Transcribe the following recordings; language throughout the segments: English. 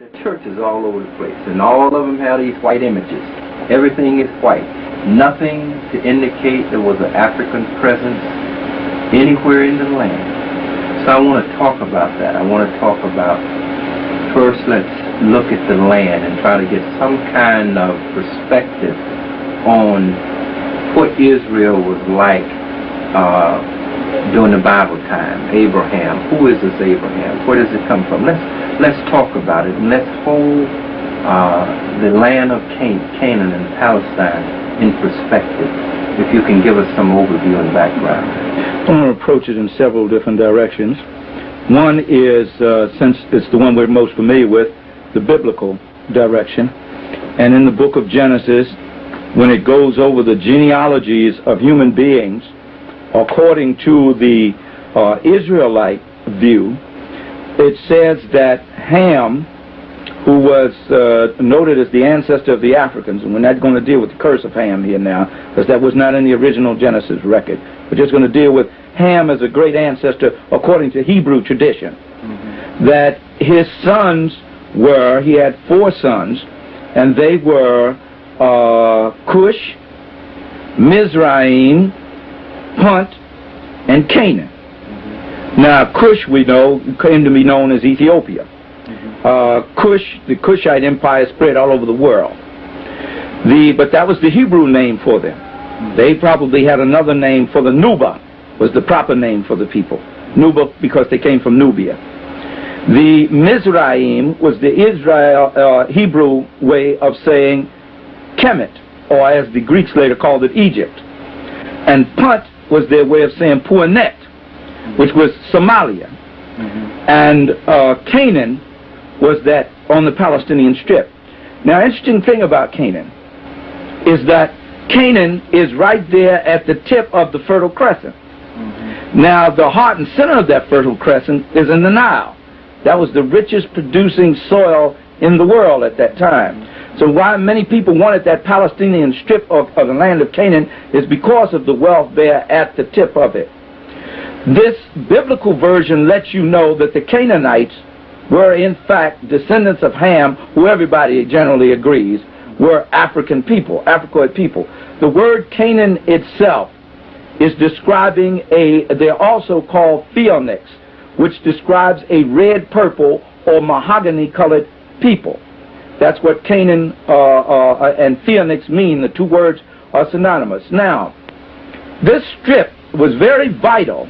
The churches all over the place, and all of them have these white images. Everything is white. Nothing to indicate there was an African presence anywhere in the land. So I want to talk about that. I want to talk about, first let's look at the land and try to get some kind of perspective on what Israel was like during the Bible time. Abraham. Who is this Abraham? Where does it come from? Let's talk about it, and let's hold the land of Canaan and Palestine in perspective. If you can give us some overview and background. I want to approach it in several different directions. One is, since it's the one we're most familiar with, the biblical direction. And in the book of Genesis, when it goes over the genealogies of human beings, according to the Israelite view, it says that Ham, who was noted as the ancestor of the Africans, and we're not going to deal with the curse of Ham here now, because that was not in the original Genesis record. We're just going to deal with Ham as a great ancestor according to Hebrew tradition. That his sons were, he had 4 sons, and they were Cush, Mizraim, Punt, and Canaan. Now, Cush, we know, came to be known as Ethiopia. Cush, the Cushite Empire spread all over the world. But that was the Hebrew name for them. They probably had another name for the Nuba, was the proper name for the people. Nuba because they came from Nubia. The Mizraim was the Israel Hebrew way of saying Kemet, or as the Greeks later called it, Egypt. And Punt was their way of saying Puanet, which was Somalia. And Canaan was that on the Palestinian Strip. Now, interesting thing about Canaan is that Canaan is right there at the tip of the Fertile Crescent. Now, the heart and center of that Fertile Crescent is in the Nile. That was the richest producing soil in the world at that time. So why many people wanted that Palestinian strip of the land of Canaan is because of the wealth there at the tip of it. This biblical version lets you know that the Canaanites were in fact descendants of Ham, who everybody generally agrees were African people, Africoid people. The word Canaan itself is describing they're also called Phoenix, which describes a red, purple, or mahogany colored people. That's what Canaan and Phoenix mean. The two words are synonymous. Now, this strip was very vital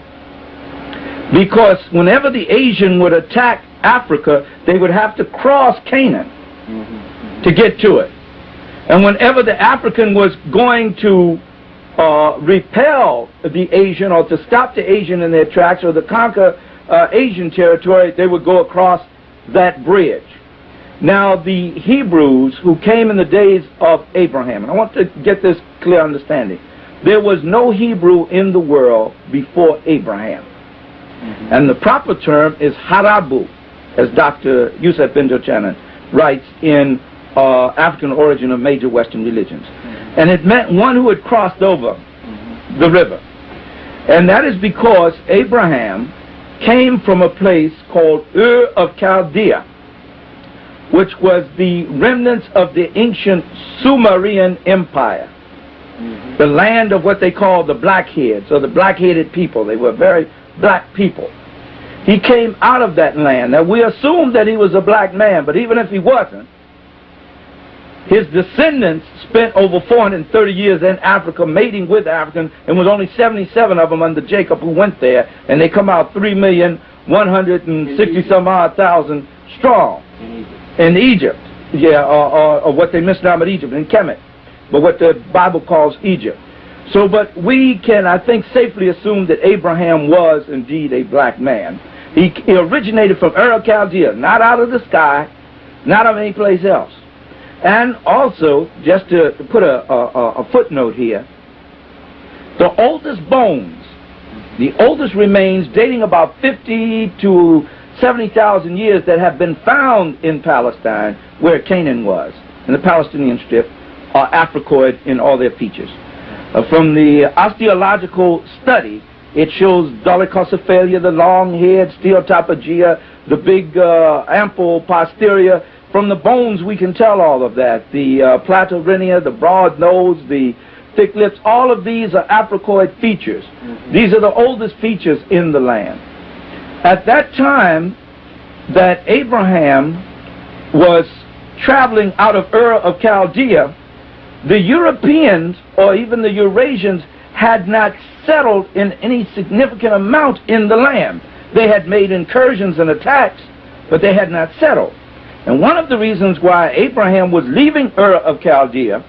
because whenever the Asian would attack Africa, they would have to cross Canaan to get to it. And whenever the African was going to repel the Asian, or to stop the Asian in their tracks, or to conquer Asian territory, they would go across that bridge. Now, the Hebrews who came in the days of Abraham, and I want to get this clear understanding, there was no Hebrew in the world before Abraham. And the proper term is Harabu, as Dr. Yusuf Benjochanan writes in African Origin of Major Western Religions. And it meant one who had crossed over the river. And that is because Abraham came from a place called Ur of Chaldea, which was the remnants of the ancient Sumerian Empire, the land of what they call the blackheads, or the black-headed people. They were very black people. He came out of that land. Now, we assume that he was a black man, but even if he wasn't, his descendants spent over 430 years in Africa mating with Africans, and was only 77 of them under Jacob who went there, and they come out 3,160,000 strong in Egypt. Yeah, or what they misnomer Egypt, in Kemet, but what the Bible calls Egypt. So, but we can, I think, safely assume that Abraham was indeed a black man. He originated from Ur of Chaldea, not out of the sky, not of any place else. And also, just to put a footnote here, the oldest bones, the oldest remains dating about 50 to 70,000 years that have been found in Palestine, where Canaan was, in the Palestinian Strip, are Africoid in all their features. From the osteological study, it shows dolichocephalia, the long head, steatophagia, the big ample posterior, from the bones we can tell all of that. The Platyrinia, the broad nose, the thick lips, all of these are Africoid features. These are the oldest features in the land. At that time that Abraham was traveling out of Ur of Chaldea, the Europeans or even the Eurasians had not settled in any significant amount in the land. They had made incursions and attacks, but they had not settled. And one of the reasons why Abraham was leaving Ur of Chaldea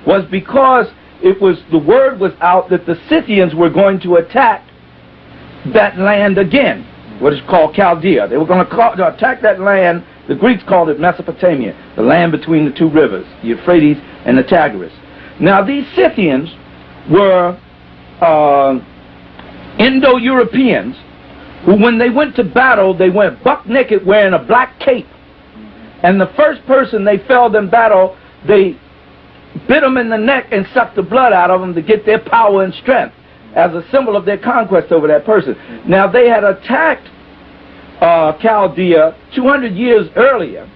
was because the word was out that the Scythians were going to attack that land again, what is called Chaldea. They were going to attack that land. The Greeks called it Mesopotamia, the land between the two rivers, the Euphrates and the Tigris. Now these Scythians were Indo-Europeans who, when they went to battle, they went buck naked wearing a black cape. And the first person they felled in battle, they bit them in the neck and sucked the blood out of them to get their power and strength as a symbol of their conquest over that person. Now they had attacked Chaldea 200 years earlier,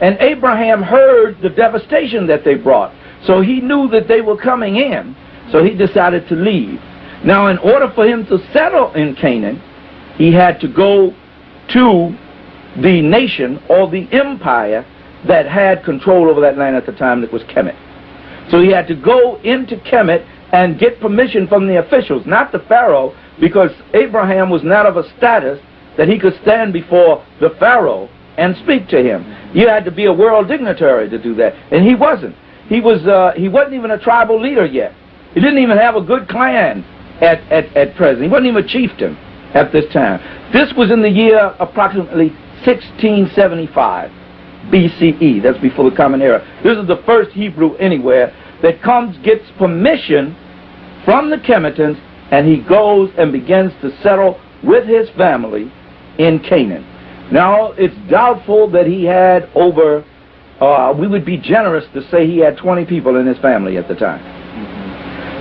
and Abraham heard the devastation that they brought. So he knew that they were coming in, so he decided to leave. Now in order for him to settle in Canaan, he had to go to the nation or the empire that had control over that land at the time, that was Kemet. So he had to go into Kemet and get permission from the officials, not the Pharaoh, because Abraham was not of a status that he could stand before the Pharaoh and speak to him. You had to be a world dignitary to do that, and he wasn't. He wasn't even a tribal leader yet. He didn't even have a good clan at present. He wasn't even a chieftain at this time. This was in the year approximately 1675 BCE. That's before the Common Era. This is the first Hebrew anywhere that gets permission from the Kemetans, and he goes and begins to settle with his family in Canaan. Now, it's doubtful that he had over, we would be generous to say he had 20 people in his family at the time.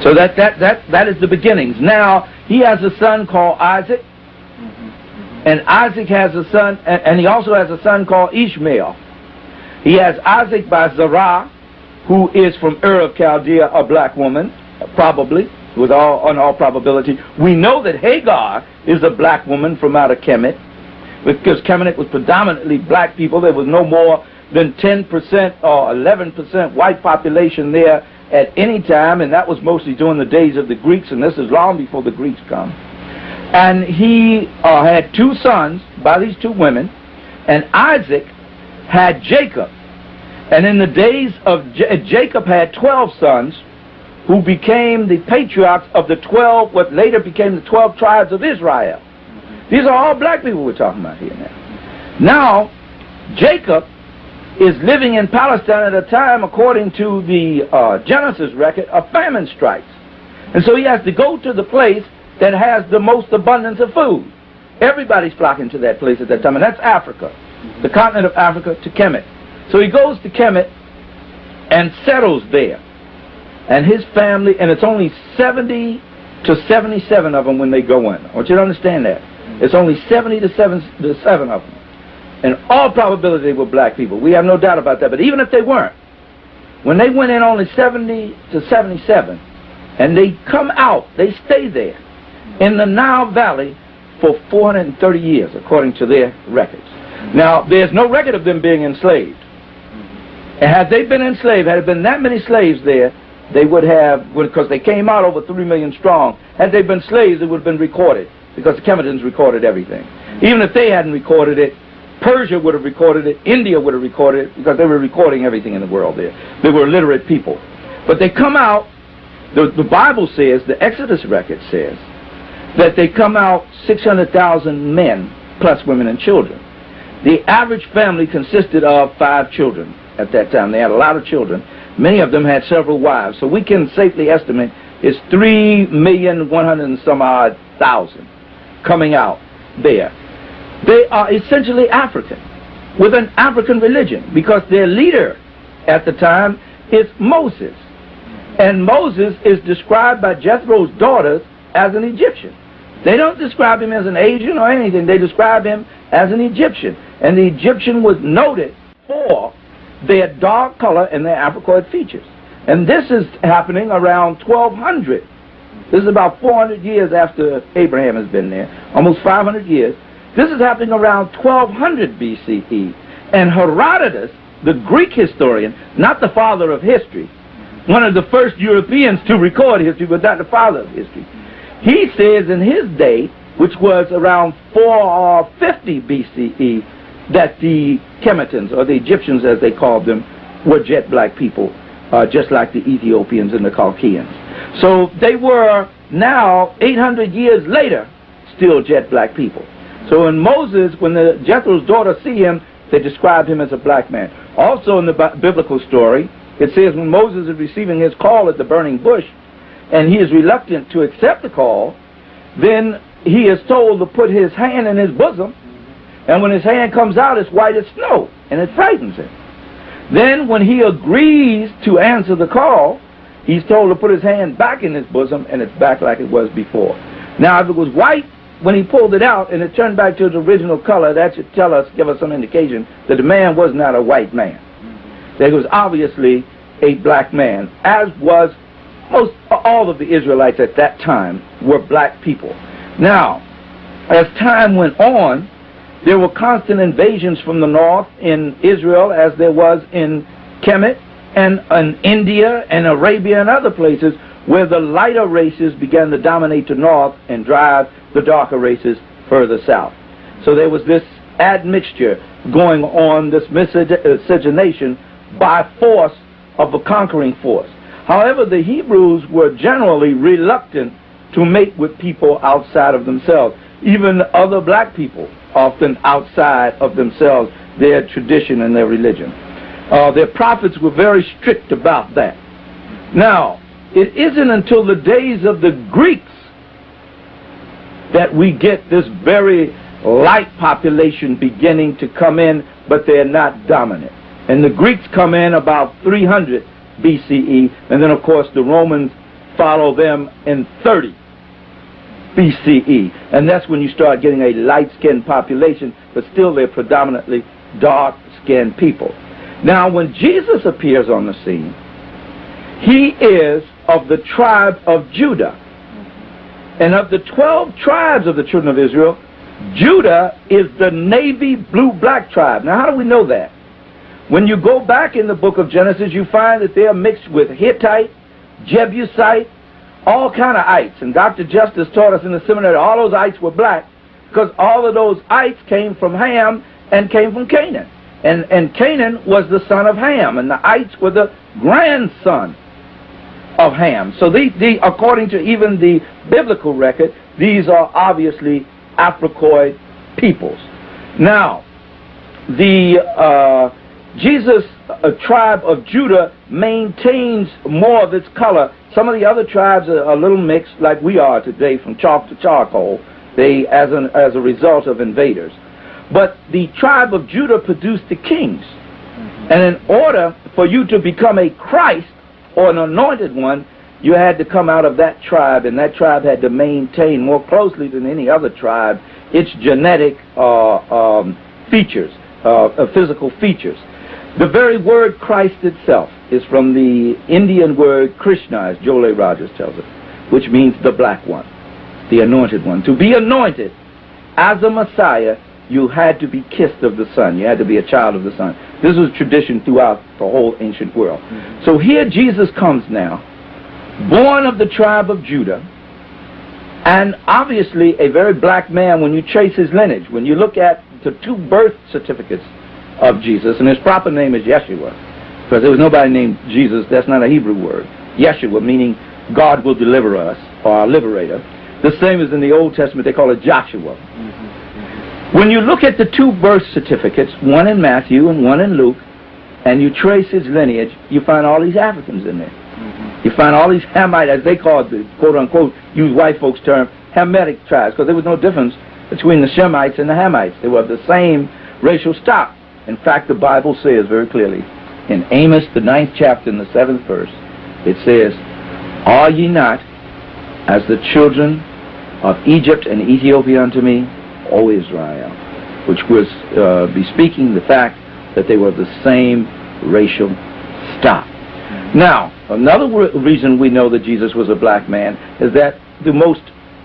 So that is the beginnings. Now, he has a son called Isaac, and Isaac has a son, and he also has a son called Ishmael. He has Isaac by Zerah, who is from Ur of Chaldea, a black woman, probably, in all probability. We know that Hagar is a black woman from out of Kemet, because Kemet was predominantly black people. There was no more than 10% or 11% white population there at any time, and that was mostly during the days of the Greeks, and this is long before the Greeks come. And he had two sons by these two women, and Isaac had Jacob. And in the days of Jacob had 12 sons who became the patriarchs of the 12, what later became the 12 tribes of Israel. These are all black people we're talking about here now. Now, Jacob is living in Palestine at a time, according to the Genesis record, of famine strikes. And so he has to go to the place that has the most abundance of food. Everybody's flocking to that place at that time, and that's Africa, the continent of Africa, to Kemet. So he goes to Kemet and settles there. And his family, and it's only 70 to 77 of them when they go in. I want you to understand that. It's only 70 to 77 of them. In all probability, they were black people. We have no doubt about that. But even if they weren't, when they went in only 70 to 77, and they come out, they stay there in the Nile Valley for 430 years, according to their records. Now, there's no record of them being enslaved. And had they been enslaved, had there been that many slaves there, they would have, because they came out over 3 million strong, had they been slaves, it would have been recorded, because the Kemetans recorded everything. Even if they hadn't recorded it, Persia would have recorded it, India would have recorded it, because they were recording everything in the world there. They were literate people. But they come out, the Bible says, the Exodus record says, that they come out 600,000 men, plus women and children. The average family consisted of 5 children at that time. They had a lot of children. Many of them had several wives. So we can safely estimate it's 3,100,000 and some odd thousand coming out there. They are essentially African, with an African religion, because their leader at the time is Moses. And Moses is described by Jethro's daughters as an Egyptian. They don't describe him as an Asian or anything. They describe him as an Egyptian. And the Egyptian was noted for their dark color and their Africoid features. And this is happening around 1200. This is about 400 years after Abraham has been there, almost 500 years. This is happening around 1200 BCE. And Herodotus, the Greek historian, not the father of history, one of the first Europeans to record history, but not the father of history, he says in his day, which was around 450 BCE, that the Kemetans, or the Egyptians as they called them, were jet black people, just like the Ethiopians and the Chaldeans. So they were now, 800 years later, still jet black people. So in Moses, when the Jethro's daughter see him, they described him as a black man. Also in the biblical story, it says when Moses is receiving his call at the burning bush, and he is reluctant to accept the call, then he is told to put his hand in his bosom, and when his hand comes out, it's white as snow, and it frightens him. Then when he agrees to answer the call, he's told to put his hand back in his bosom, and it's back like it was before. Now, if it was white when he pulled it out and it turned back to its original color, that should give us some indication that the man was not a white man. That he was obviously a black man, as was all of the Israelites at that time were black people. Now, as time went on, there were constant invasions from the north in Israel, as there was in Kemet and in India and Arabia and other places, where the lighter races began to dominate the north and drive the darker races further south. So there was this admixture going on, this miscegenation by force of a conquering force. However, the Hebrews were generally reluctant to mate with people outside of themselves, even other black people, often outside of themselves, their tradition and their religion. Their prophets were very strict about that. Now, it isn't until the days of the Greeks that we get this very light population beginning to come in, but they're not dominant. And the Greeks come in about 300 BCE, and then of course the Romans follow them in 30 BCE. And that's when you start getting a light-skinned population, but still they're predominantly dark-skinned people. Now, when Jesus appears on the scene, he is of the tribe of Judah. And of the 12 tribes of the children of Israel, Judah is the navy blue-black tribe. Now, how do we know that? When you go back in the book of Genesis, you find that they are mixed with Hittite, Jebusite, all kind of ites. And Dr. Justice taught us in the seminary all those ites were black, because all of those ites came from Ham and came from Canaan. And Canaan was the son of Ham, and the ites were the grandson of Ham. So according to even the biblical record, these are obviously Africoid peoples. Now, the Jesus tribe of Judah maintains more of its color. Some of the other tribes are a little mixed, like we are today, from chalk to charcoal, as a result of invaders. But the tribe of Judah produced the kings. And in order for you to become a Christ or an anointed one, you had to come out of that tribe, and that tribe had to maintain more closely than any other tribe its genetic features, physical features. The very word Christ itself is from the Indian word Krishna, as Joel A. Rogers tells us, which means the black one, the anointed one. To be anointed as a Messiah, you had to be kissed of the sun. You had to be a child of the sun. This was tradition throughout the whole ancient world. So here Jesus comes now, born of the tribe of Judah, and obviously a very black man when you trace his lineage. When you look at the 2 birth certificates of Jesus, and his proper name is Yeshua, because there was nobody named Jesus. That's not a Hebrew word. Yeshua, meaning God will deliver us, or our liberator. The same as in the Old Testament, they call it Joshua. When you look at the 2 birth certificates, one in Matthew and one in Luke, and you trace his lineage, you find all these Africans in there. You find all these Hamite, as they call it, the quote-unquote, use white folks' term, Hamitic tribes, because there was no difference between the Shemites and the Hamites. They were of the same racial stock. In fact, the Bible says very clearly, in Amos, the 9th chapter, in the 7th verse, it says, "Are ye not as the children of Egypt and Ethiopia unto me, O Israel?" Which was bespeaking the fact that they were the same racial stock. Now, another reason we know that Jesus was a black man is that the most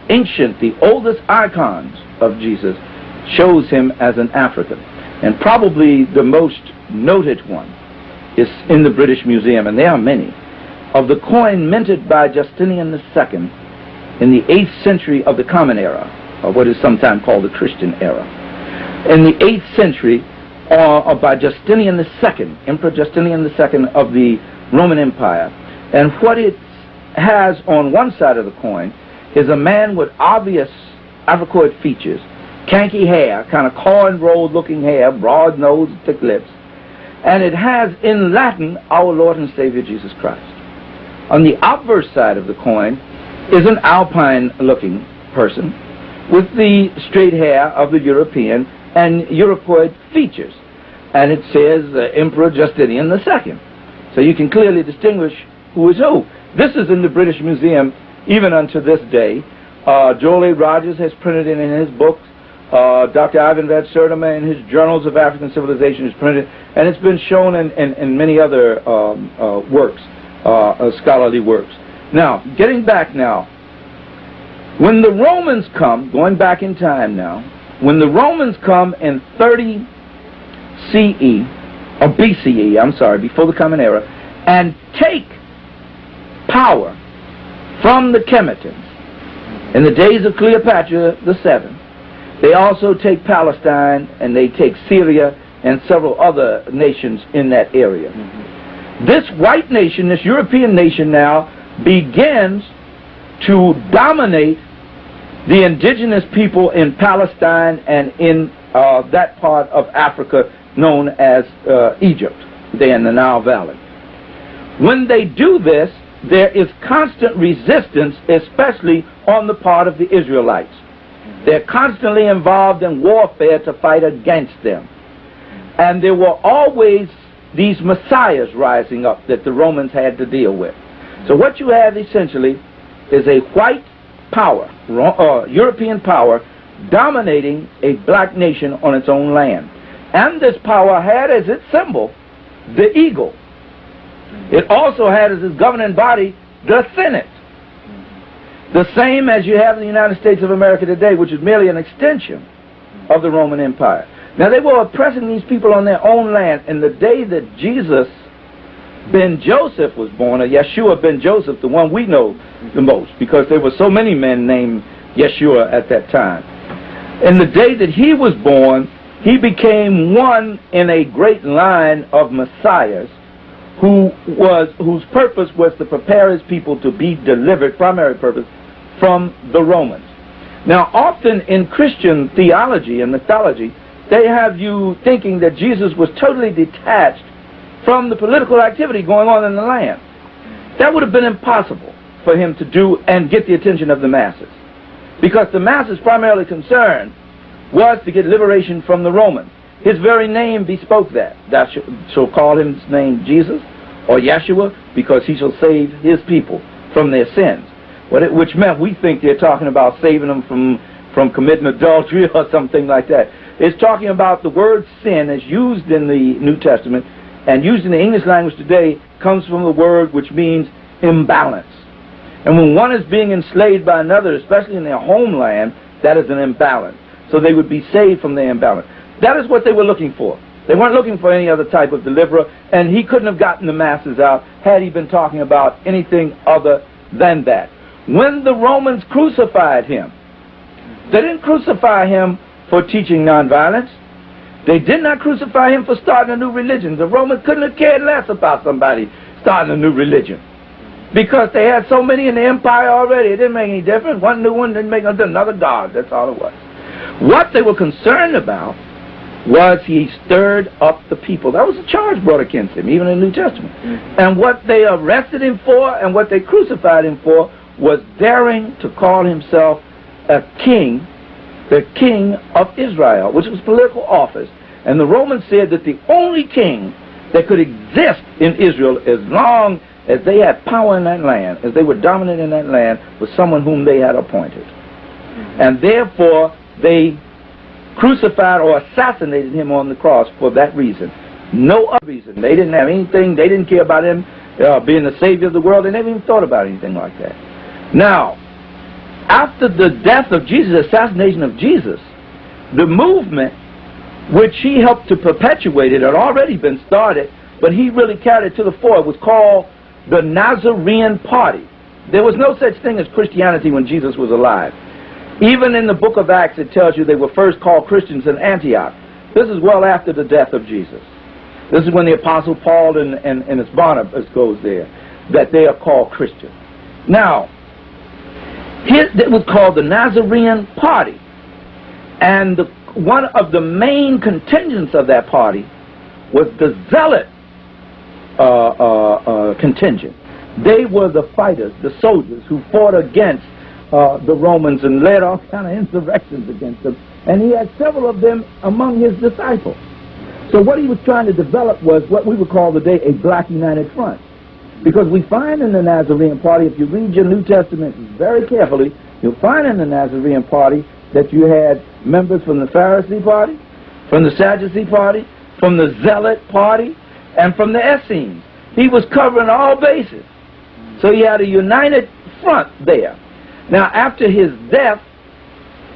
ancient, the oldest icons of Jesus shows him as an African. And probably the most noted one is in the British Museum, and there are many, of the coin minted by Justinian II in the 8th century of the Common Era, or what is sometimes called the Christian era. In the 8th century, by Justinian II, Emperor Justinian II of the Roman Empire. And what it has on one side of the coin is a man with obvious Africoid features, kinky hair, kind of corn-rolled looking hair, broad nose, thick lips. And it has in Latin, our Lord and Savior Jesus Christ. On the obverse side of the coin is an alpine-looking person with the straight hair of the European and Europoid features. And it says Emperor Justinian II. So you can clearly distinguish who is who. This is in the British Museum even unto this day. Joel A. Rogers has printed it in his books. Dr. Ivan Van Sertima in his Journals of African Civilization has printed it. And it's been shown in many other works, scholarly works. Now, getting back now, when the Romans come, going back in time now, when the Romans come in 30 CE, or BCE, I'm sorry, before the Common Era, and take power from the Kemetans in the days of Cleopatra VII, they also take Palestine and they take Syria and several other nations in that area. This white nation, this European nation now, begins to dominate the indigenous people in Palestine and in that part of Africa known as Egypt, there in the Nile Valley. When they do this, there is constant resistance, especially on the part of the Israelites. They're constantly involved in warfare to fight against them. And there were always these messiahs rising up that the Romans had to deal with. So what you have essentially is a white power, European power, dominating a black nation on its own land. And this power had as its symbol the eagle. It also had as its governing body the Senate. The same as you have in the United States of America today, which is merely an extension of the Roman Empire. Now, they were oppressing these people on their own land. In the day that Jesus ben Joseph was born, or Yeshua ben Joseph, the one we know the most, because there were so many men named Yeshua at that time. In the day that he was born, he became one in a great line of messiahs whose purpose was to prepare his people to be delivered, primary purpose, from the Romans. Now, often in Christian theology and mythology, they have you thinking that Jesus was totally detached from the political activity going on in the land. That would have been impossible for him to do and get the attention of the masses, because the masses' primarily concern was to get liberation from the Romans. His very name bespoke that. Thou shalt call his name Jesus, or Yeshua, because he shall save his people from their sins. Which meant we think they're talking about saving them from committing adultery or something like that. It's talking about the word sin as used in the New Testament and used in the English language today comes from the word which means imbalance. And when one is being enslaved by another, especially in their homeland, that is an imbalance. So they would be saved from their imbalance. That is what they were looking for. They weren't looking for any other type of deliverer, and he couldn't have gotten the masses out had he been talking about anything other than that. When the Romans crucified him, they didn't crucify him for teaching nonviolence. They did not crucify him for starting a new religion. The Romans couldn't have cared less about somebody starting a new religion, because they had so many in the empire already. It didn't make any difference. One new one didn't make another god. That's all it was. What they were concerned about was he stirred up the people. That was a charge brought against him, even in the New Testament. And what they arrested him for and what they crucified him for was daring to call himself a king, the king of Israel, which was political office. And the Romans said that the only king that could exist in Israel as long as they had power in that land, as they were dominant in that land, was someone whom they had appointed. And therefore, they crucified or assassinated him on the cross for that reason. No other reason. They didn't have anything. They didn't care about him being the Savior of the world. They never even thought about anything like that. Now, after the death of Jesus, assassination of Jesus, the movement which he helped to perpetuate, it had already been started, but he really carried it to the fore. It was called the Nazarene Party. There was no such thing as Christianity when Jesus was alive. Even in the book of Acts, it tells you they were first called Christians in Antioch. This is well after the death of Jesus. This is when the Apostle Paul and his Barnabas goes there, that they are called Christians. Now, it was called the Nazarene Party. And one of the main contingents of that party was the Zealot contingent. They were the fighters, the soldiers who fought against the Romans and led all kind of insurrections against them. And he had several of them among his disciples. So what he was trying to develop was what we would call today a black united front. Because we find in the Nazarene Party, if you read your New Testament very carefully, you'll find in the Nazarene Party that you had members from the Pharisee Party, from the Sadducee Party, from the Zealot Party, and from the Essenes. He was covering all bases. So he had a united front there. Now, after his death,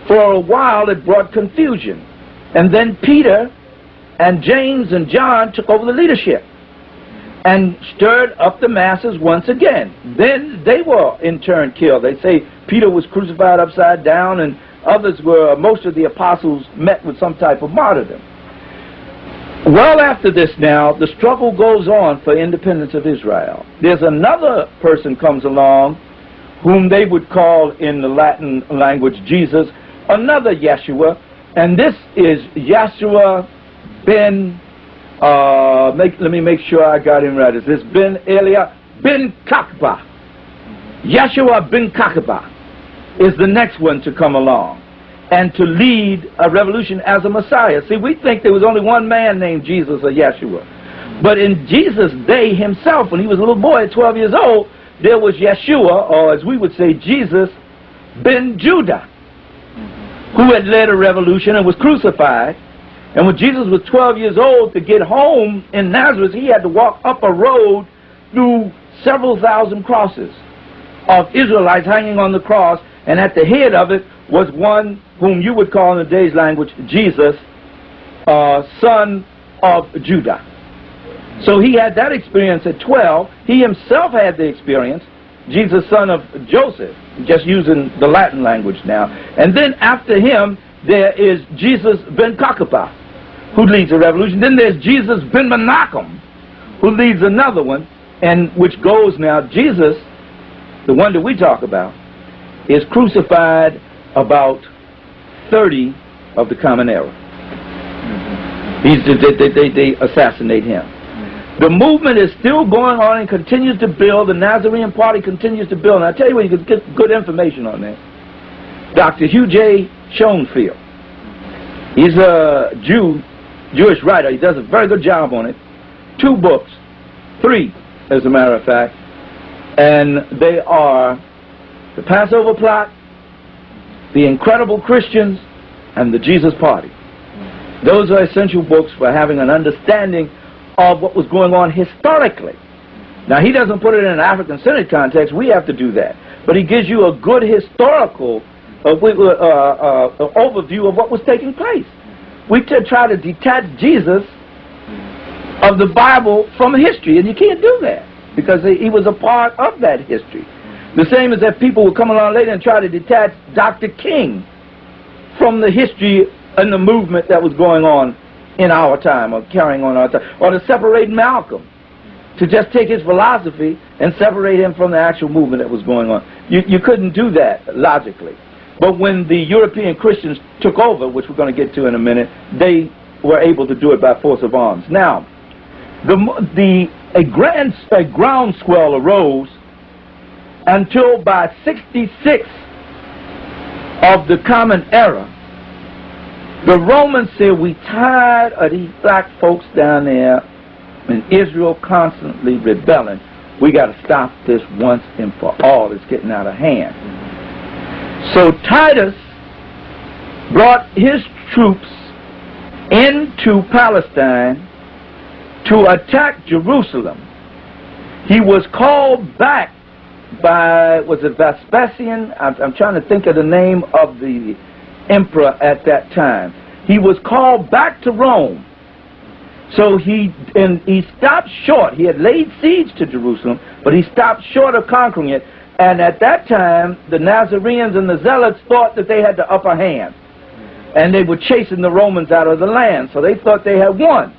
for a while it brought confusion. And then Peter and James and John took over the leadership and stirred up the masses once again. Then they were in turn killed. They say Peter was crucified upside down, and others were, most of the apostles met with some type of martyrdom. Well, after this now, the struggle goes on for independence of Israel. There's another person comes along whom they would call in the Latin language Jesus, another Yeshua, and this is Yeshua ben, let me make sure I got him right. Is this Ben Elia ben Kakba? Yeshua ben Kakba is the next one to come along and to lead a revolution as a Messiah. See, we think there was only one man named Jesus or Yeshua. But in Jesus' day himself, when he was a little boy at 12 years old, there was Yeshua, or as we would say, Jesus ben Judah, who had led a revolution and was crucified. And when Jesus was 12 years old, to get home in Nazareth, he had to walk up a road through several thousand crosses of Israelites hanging on the cross, and at the head of it was one whom you would call in today's language Jesus, son of Judah. So he had that experience at 12. He himself had the experience, Jesus, son of Joseph, just using the Latin language now. And then after him, there is Jesus ben Kakaba, who leads a revolution. Then there's Jesus ben Menachem, who leads another one, and which goes now, Jesus, the one that we talk about, is crucified about 30 of the Common Era. They assassinate him. The movement is still going on and continues to build. The Nazarene Party continues to build. And I tell you what, you can get good information on that. Dr. Hugh J. Schoenfield. He's a Jewish writer. He does a very good job on it. 2 books, 3 as a matter of fact, and they are The Passover Plot, The Incredible Christians, and The Jesus Party. Those are essential books for having an understanding of what was going on historically. Now, he doesn't put it in an African-centered context. We have to do that. But he gives you a good historical overview of what was taking place. We try to detach Jesus of the Bible from history, and you can't do that because he was a part of that history. The same as that people would come along later and try to detach Dr. King from the history and the movement that was going on in our time, or carrying on our time, or to separate Malcolm, to just take his philosophy and separate him from the actual movement that was going on. You couldn't do that logically. But when the European Christians took over, which we're going to get to in a minute, they were able to do it by force of arms. Now, a groundswell arose until by 66 of the Common Era, the Romans said, we tired of these black folks down there in Israel constantly rebelling. We got to stop this once and for all. It's getting out of hand. So Titus brought his troops into Palestine to attack Jerusalem. He was called back by, was it Vespasian? I'm trying to think of the name of the emperor at that time. He was called back to Rome. So he stopped short. He had laid siege to Jerusalem, but he stopped short of conquering it. And at that time, the Nazarenes and the Zealots thought that they had the upper hand. And they were chasing the Romans out of the land. So they thought they had won.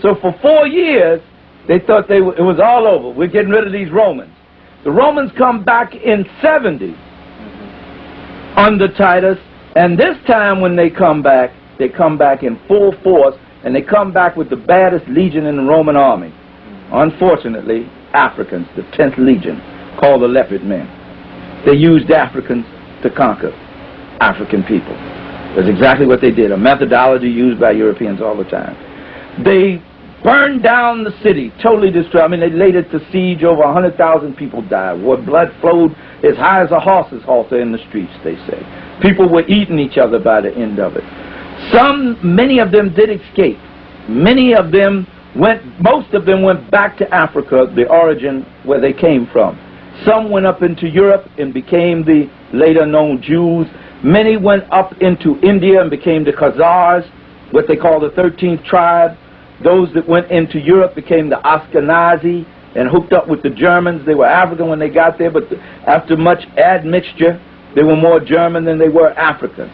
So for 4 years, they thought it was all over. We're getting rid of these Romans. The Romans come back in 70 under Titus. And this time when they come back in full force. And they come back with the baddest legion in the Roman army. Unfortunately, Africans, the 10th legion, called the Leopard Men. They used Africans to conquer African people. That's exactly what they did, a methodology used by Europeans all the time. They burned down the city, totally destroyed. I mean, they laid it to siege. Over 100,000 people died. Blood flowed as high as a horse's halter in the streets, they say. People were eating each other by the end of it. Many of them did escape. Most of them went back to Africa, the origin where they came from. Some went up into Europe and became the later known Jews. Many went up into India and became the Khazars, what they call the 13th tribe. Those that went into Europe became the Ashkenazi and hooked up with the Germans. They were African when they got there, but after much admixture, they were more German than they were African.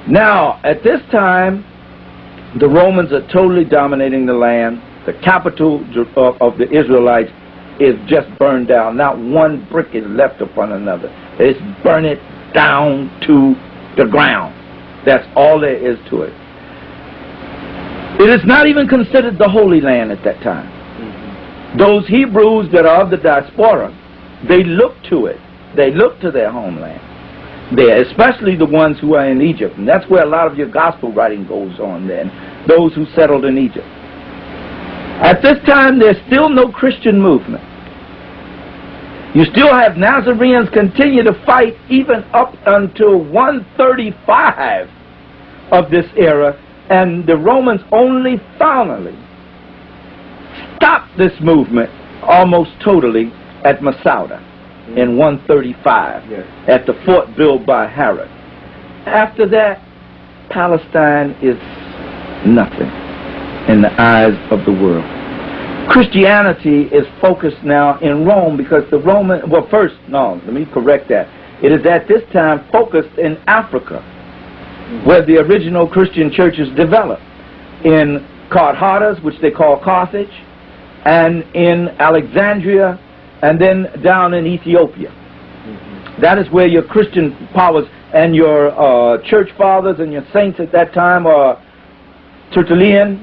Now, at this time, the Romans are totally dominating the land. The capital of the Israelites is just burned down. Not one brick is left upon another. It's burn it down to the ground. That's all there is to it. It is not even considered the Holy Land at that time. Those Hebrews that are of the diaspora, they look to it. They look to their homeland. There, especially the ones who are in Egypt. And that's where a lot of your gospel writing goes on then. Those who settled in Egypt. At this time, there's still no Christian movement. You still have Nazarenes continue to fight even up until 135 of this era. And the Romans only finally stopped this movement almost totally at Masada. In 135, yes. At the fort built by Herod. After that, Palestine is nothing in the eyes of the world. Christianity is focused now in Rome because the Roman, let me correct that. It is at this time focused in Africa, where the original Christian churches developed. In Carthage, which they call Carthage, and in Alexandria, and then down in Ethiopia. That is where your Christian powers and your church fathers and your saints at that time are Tertullian,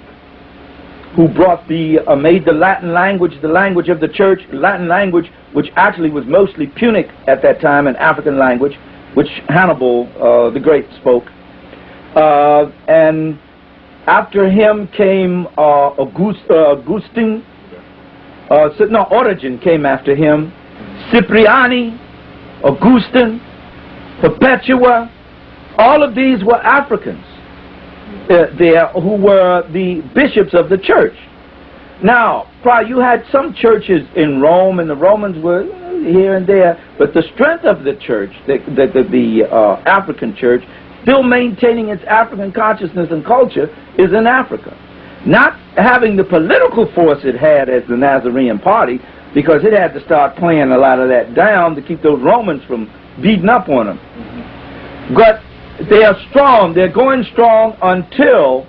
who brought made the Latin language the language of the church, Latin language which actually was mostly Punic at that time, an African language, which Hannibal the Great spoke. And after him came Augustine. Origen came after him, Cipriani, Augustine, Perpetua. All of these were Africans who were the bishops of the church. Now, you had some churches in Rome, and the Romans were here and there, but the strength of the church, the African church, still maintaining its African consciousness and culture, is in Africa. Not having the political force it had as the Nazarene party, because it had to start playing a lot of that down to keep those Romans from beating up on them. But they are strong. They're going strong until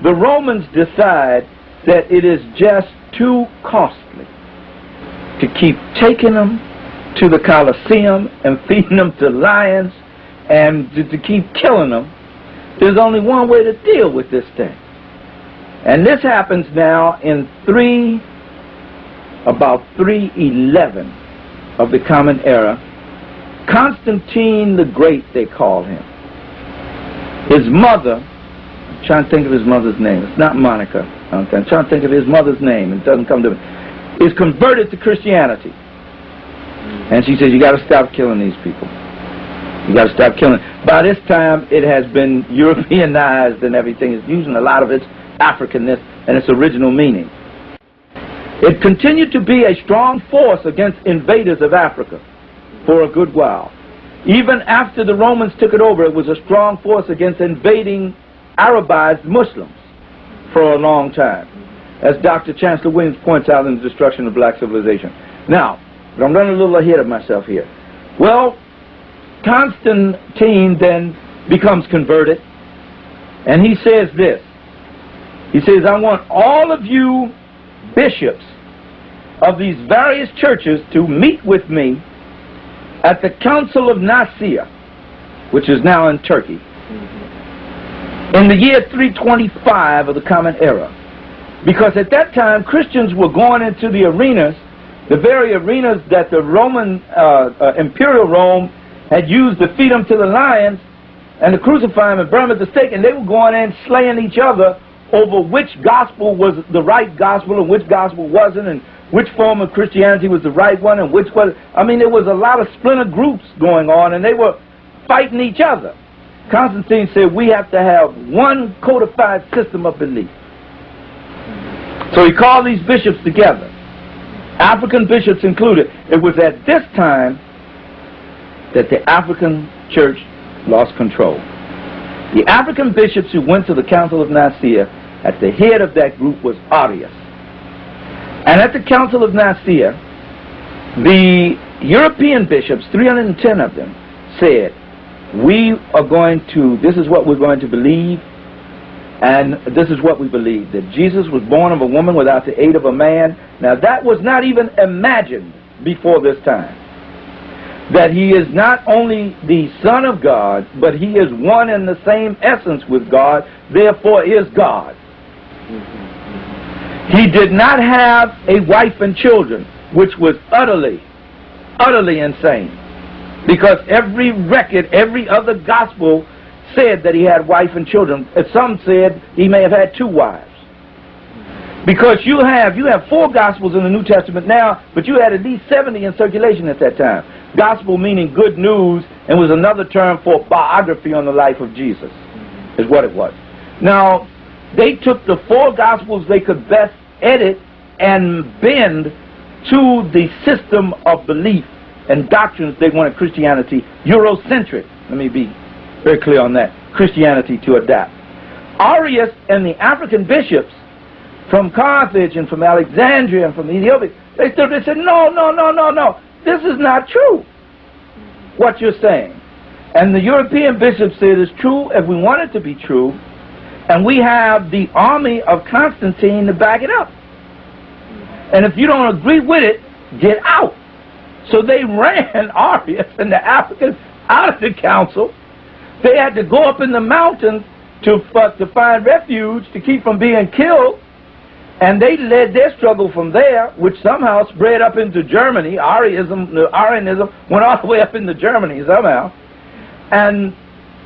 the Romans decide that it is just too costly to keep taking them to the Colosseum and feeding them to lions and to keep killing them. There's only one way to deal with this thing. And this happens now in about 311 of the Common Era. Constantine the Great, they call him. His mother, I'm trying to think of his mother's name. It's not Monica. I'm trying to think of his mother's name. It doesn't come to me. Is converted to Christianity. And she says, you got to stop killing these people. You got to stop killing. By this time, it has been Europeanized and everything. It's using a lot of its Africanness and its original meaning. It continued to be a strong force against invaders of Africa for a good while. Even after the Romans took it over, it was a strong force against invading Arabized Muslims for a long time, as Dr. Chancellor Williams points out in The Destruction of Black Civilization. Now, but I'm running a little ahead of myself here. Well, Constantine then becomes converted, and he says this. He says, I want all of you bishops of these various churches to meet with me at the Council of Nicaea, which is now in Turkey, in the year 325 of the Common Era. Because at that time, Christians were going into the arenas, the very arenas that the Roman, Imperial Rome had used to feed them to the lions and to crucify them and burn them at the stake, and they were going in slaying each other over which gospel was the right gospel and which gospel wasn't, and which form of Christianity was the right one and which was. I mean, there was a lot of splinter groups going on, and they were fighting each other. Constantine said, we have to have one codified system of belief. So he called these bishops together, African bishops included. It was at this time that the African church lost control. The African bishops who went to the Council of Nicaea, at the head of that group was Arius. And at the Council of Nicaea, the European bishops, 310 of them, said, this is what we're going to believe, and this is what we believe, that Jesus was born of a woman without the aid of a man. Now that was not even imagined before this time. That he is not only the Son of God, but he is one and the same essence with God, therefore is God. He did not have a wife and children, which was utterly insane. Because every record, every other gospel said that he had wife and children. Some said he may have had 2 wives. Because you have 4 gospels in the New Testament now, but you had at least 70 in circulation at that time. Gospel meaning good news, and was another term for biography on the life of Jesus, is what it was. Now, they took the 4 gospels they could best edit and bend to the system of belief and doctrines they wanted Christianity, Eurocentric, let me be very clear on that, Christianity to adapt. Arius and the African bishops from Carthage and from Alexandria and from Ethiopia, they stood there and said, no, this is not true, what you're saying. And the European bishops said it's true if we want it to be true, and we have the army of Constantine to back it up. And if you don't agree with it, get out. So they ran Arius and the Africans out of the council. They had to go up in the mountains to find refuge to keep from being killed. And they led their struggle from there, which somehow spread up into Germany. Arianism went all the way up into Germany somehow, and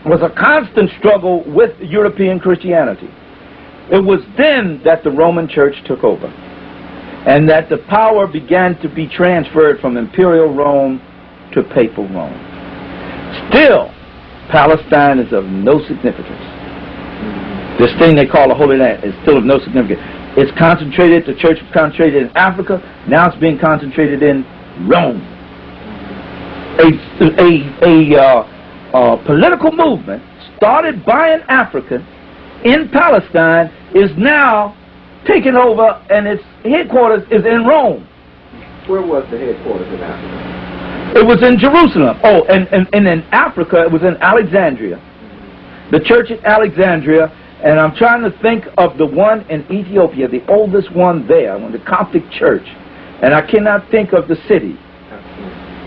was a constant struggle with European Christianity. It was then that the Roman Church took over, and that the power began to be transferred from Imperial Rome to Papal Rome. Still, Palestine is of no significance. This thing they call the Holy Land is still of no significance. It's concentrated, the church was concentrated in Africa, now it's being concentrated in Rome. A political movement started by an African in Palestine is now taken over, and its headquarters is in Rome. Where was the headquarters in Africa? It was in Jerusalem. Oh, and in Africa, it was in Alexandria. The church at Alexandria, and I'm trying to think of the one in Ethiopia, the oldest one there, the Coptic church, and I cannot think of the city.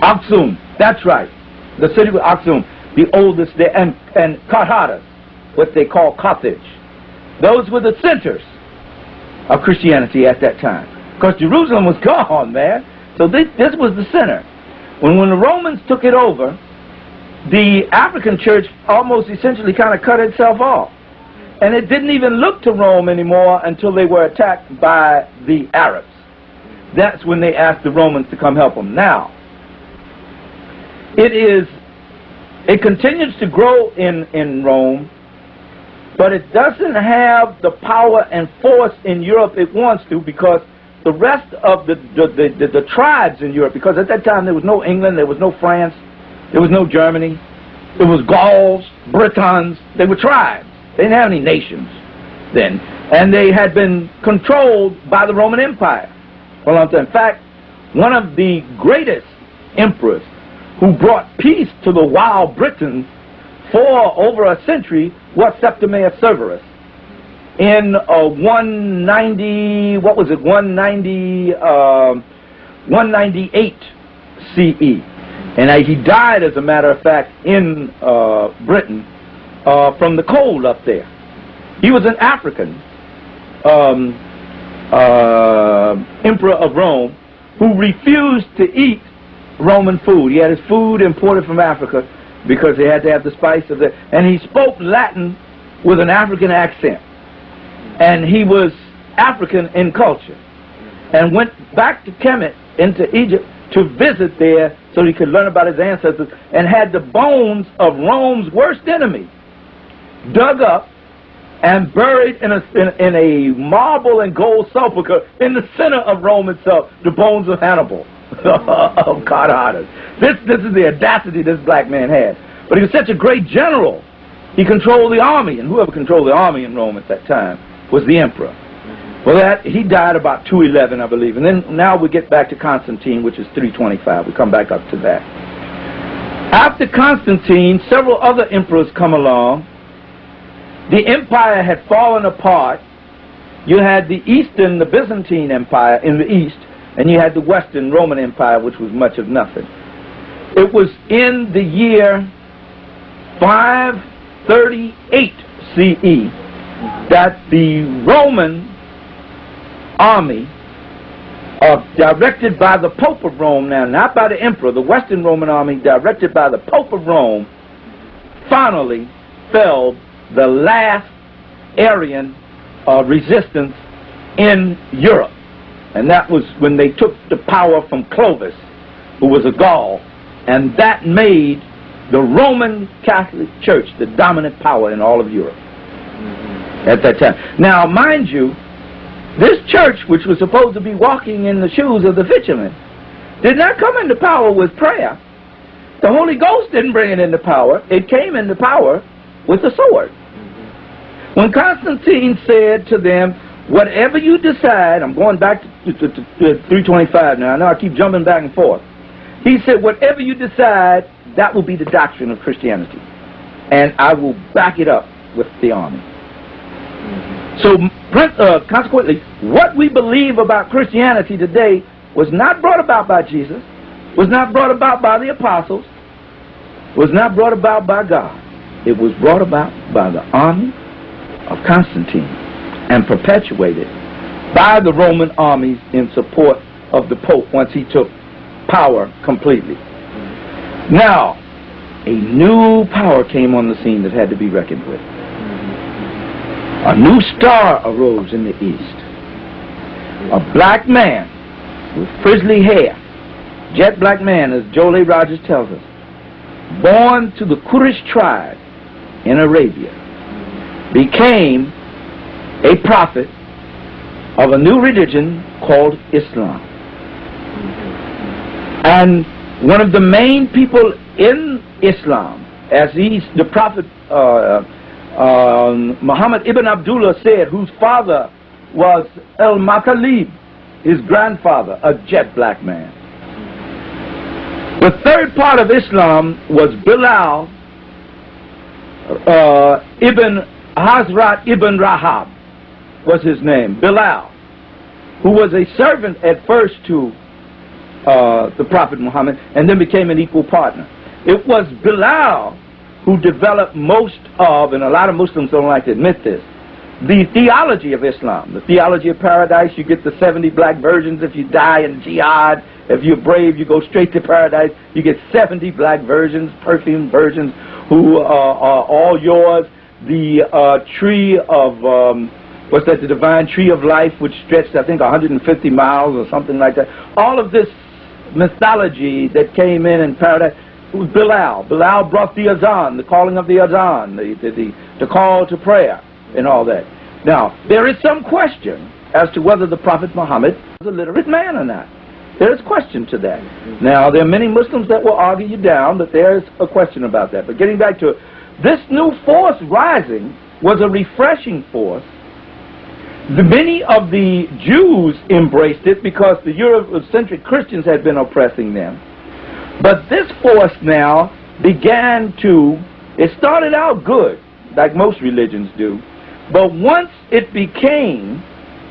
Aksum, that's right. The city was Aksum, the oldest there, and Carthage, what they call Carthage. Those were the centers of Christianity at that time. Because Jerusalem was gone, man. So this was the center. When the Romans took it over, the African church almost essentially kind of cut itself off. And it didn't even look to Rome anymore until they were attacked by the Arabs. That's when they asked the Romans to come help them. Now, it continues to grow in Rome, but it doesn't have the power and force in Europe it wants to, because the rest of the tribes in Europe, because at that time there was no England, there was no France, there was no Germany, there was Gauls, Britons, they were tribes. They didn't have any nations then, and they had been controlled by the Roman Empire for a long time. In fact, one of the greatest emperors who brought peace to the wild Britons for over a century was Septimius Severus in 198 CE. And he died, as a matter of fact, in Britain from the cold up there. He was an African emperor of Rome who refused to eat Roman food. He had his food imported from Africa because he had to have the spice of it. And he spoke Latin with an African accent. And he was African in culture. And went back to Kemet into Egypt to visit there so he could learn about his ancestors, and had the bones of Rome's worst enemy dug up and buried in a marble and gold sepulcher in the center of Rome itself, the bones of Hannibal, of Carthage. This is the audacity this black man had. But he was such a great general. He controlled the army, and whoever controlled the army in Rome at that time was the emperor. Well, he died about 211, I believe. And then now we get back to Constantine, which is 325. We come back up to that. After Constantine, several other emperors come along. The empire had fallen apart. You had the Eastern, the Byzantine Empire in the east, and you had the Western Roman Empire, which was much of nothing. It was in the year 538 CE that the Roman army, directed by the Pope of Rome, now not by the emperor, the Western Roman army directed by the Pope of Rome, finally felled the last Arian resistance in Europe. And that was when they took the power from Clovis, who was a Gaul, and that made the Roman Catholic Church the dominant power in all of Europe at that time. Now, mind you, this church, which was supposed to be walking in the shoes of the fishermen, did not come into power with prayer. The Holy Ghost didn't bring it into power. It came into power with the sword. When Constantine said to them, whatever you decide, I'm going back to 325 now, I know I keep jumping back and forth. He said, whatever you decide, that will be the doctrine of Christianity. And I will back it up with the army. So, consequently, what we believe about Christianity today was not brought about by Jesus, was not brought about by the apostles, was not brought about by God. It was brought about by the army of Constantine and perpetuated by the Roman armies in support of the Pope once he took power completely. Now, a new power came on the scene that had to be reckoned with. A new star arose in the east. A black man with frizzly hair, jet black man, as Joel A. Rogers tells us, born to the Quraysh tribe in Arabia, became a prophet of a new religion called Islam. And one of the main people in Islam, as the prophet Muhammad ibn Abdullah said, whose father was al-Matalib, his grandfather, a jet black man. The third part of Islam was Bilal ibn Hazrat ibn Rahab was his name, Bilal, who was a servant at first to the Prophet Muhammad and then became an equal partner. It was Bilal who developed most of, and a lot of Muslims don't like to admit this, the theology of Islam, the theology of paradise. You get the 70 black virgins if you die in jihad. If you're brave, you go straight to paradise. You get 70 black virgins, perfumed virgins, who are all yours. The tree of, the divine tree of life, which stretched, I think, 150 miles or something like that. All of this mythology that came in paradise, it was Bilal. Bilal brought the azan, the calling of the azan, the to call to prayer and all that. Now, there is some question as to whether the Prophet Muhammad was a literate man or not. There is question to that. Now, there are many Muslims that will argue you down, but there is a question about that. But getting back to it, this new force rising was a refreshing force. Many of the Jews embraced it because the Eurocentric Christians had been oppressing them. But this force now began to, it started out good, like most religions do, but once it became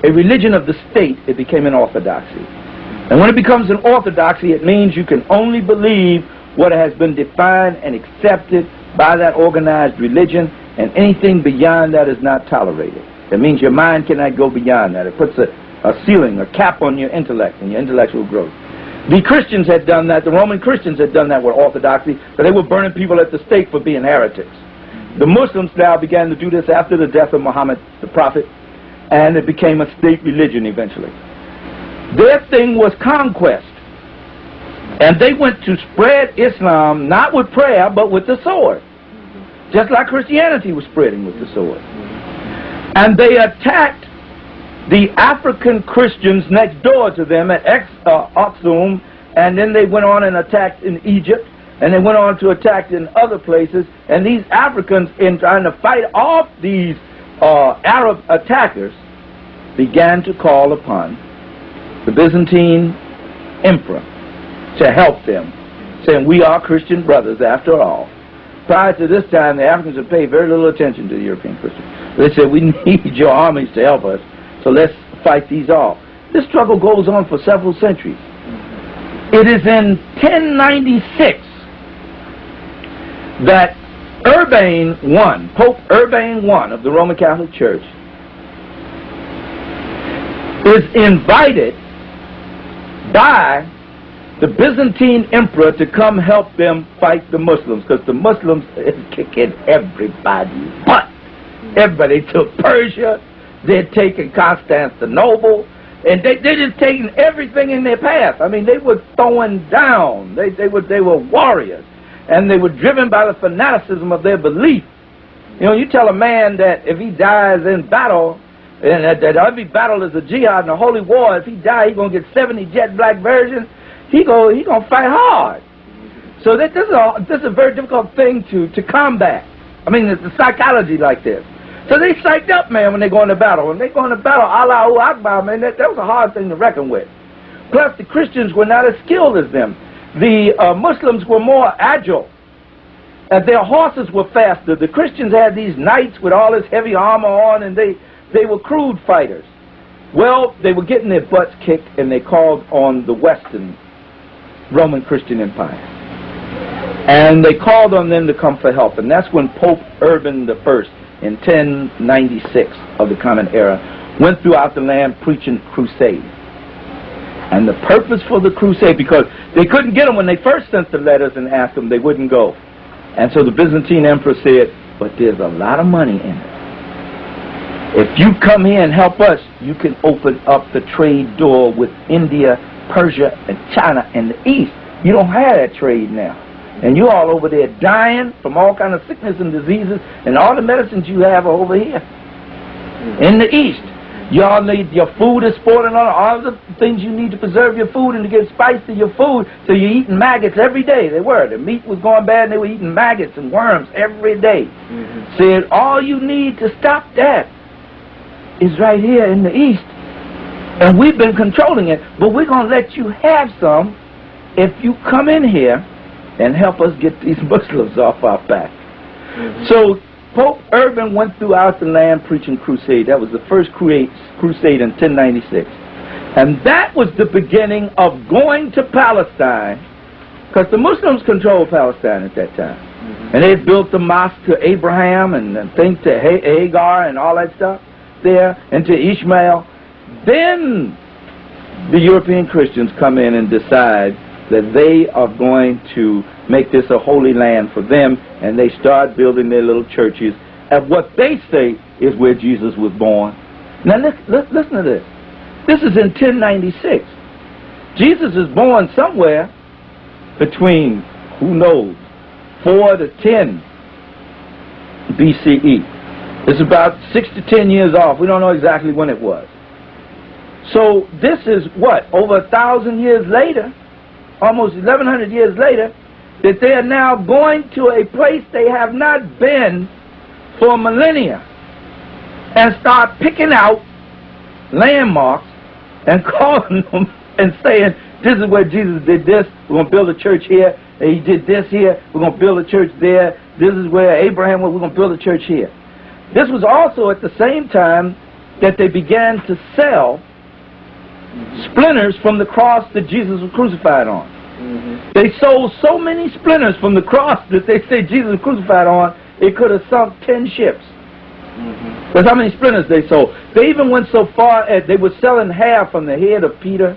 a religion of the state, it became an orthodoxy. And when it becomes an orthodoxy, it means you can only believe what has been defined and accepted by that organized religion, and anything beyond that is not tolerated. It means your mind cannot go beyond that. It puts a ceiling, a cap on your intellect and your intellectual growth. The Christians had done that. The Roman Christians had done that with orthodoxy, but they were burning people at the stake for being heretics. The Muslims now began to do this after the death of Muhammad, the prophet, and it became a state religion eventually. Their thing was conquest. And they went to spread Islam, not with prayer, but with the sword. Just like Christianity was spreading with the sword. And they attacked the African Christians next door to them at Aksum, and then they went on and attacked in Egypt, and they went on to attack in other places. And these Africans, in trying to fight off these Arab attackers, began to call upon the Byzantine emperor to help them, saying, we are Christian brothers after all. Prior to this time, the Africans had paid very little attention to the European Christians. They said, we need your armies to help us, so let's fight these off. This struggle goes on for several centuries. It is in 1096 that Pope Urban I of the Roman Catholic Church is invited by the Byzantine emperor to come help them fight the Muslims, because the Muslims is kicking everybody's butt. Everybody took Persia, they're taking Constantinople, and they're just taking everything in their path. I mean, they were throwing down. They were warriors, and they were driven by the fanaticism of their belief. You know, you tell a man that if he dies in battle, and that every battle is a jihad and a holy war, if he dies, he's going to get 70 jet black versions. He gonna fight hard. So this is a very difficult thing to combat. I mean, the psychology like this. So they psyched up, man, when they go into battle. When they go into battle, Allahu Akbar, man, that was a hard thing to reckon with. Plus, the Christians were not as skilled as them. The Muslims were more agile. Their horses were faster. The Christians had these knights with all this heavy armor on, and they were crude fighters. Well, they were getting their butts kicked, and they called on the Western Roman Christian Empire. And they called on them to come for help. And that's when Pope Urban I, in 1096 of the Common Era, went throughout the land preaching crusade. And the purpose for the crusade, because they couldn't get them when they first sent the letters and asked them, they wouldn't go. And so the Byzantine emperor said, but there's a lot of money in it. If you come here and help us, you can open up the trade door with India, Persia, and China and the East. You don't have that trade now. And you're all over there dying from all kind of sickness and diseases, and all the medicines you have are over here in the East. Y'all need, your food is spoiling, all the things you need to preserve your food and to give spice to your food, so you're eating maggots every day. They were. The meat was going bad, and they were eating maggots and worms every day. Said, all you need to stop that is right here in the East. And we've been controlling it, but we're going to let you have some if you come in here and help us get these Muslims off our back. So Pope Urban went throughout the land preaching crusade. That was the first crusade in 1096. And that was the beginning of going to Palestine, because the Muslims controlled Palestine at that time. And they built the mosque to Abraham and things to Hagar and all that stuff there, and to Ishmael. Then the European Christians come in and decide that they are going to make this a holy land for them, and they start building their little churches at what they say is where Jesus was born. Now listen to this. This is in 1096. Jesus is born somewhere between, who knows, 4 to 10 BCE. It's about 6 to 10 years off. We don't know exactly when it was. So this is what? Over 1,000 years later, almost 1,100 years later, that they are now going to a place they have not been for millennia and start picking out landmarks and calling them and saying, this is where Jesus did this, we're going to build a church here, and he did this here, we're going to build a church there, this is where Abraham was, we're going to build a church here. This was also at the same time that they began to sell splinters from the cross that Jesus was crucified on. They sold so many splinters from the cross that they said Jesus was crucified on, it could have sunk 10 ships. That's how many splinters they sold. They even went so far as they were selling hair from the head of Peter.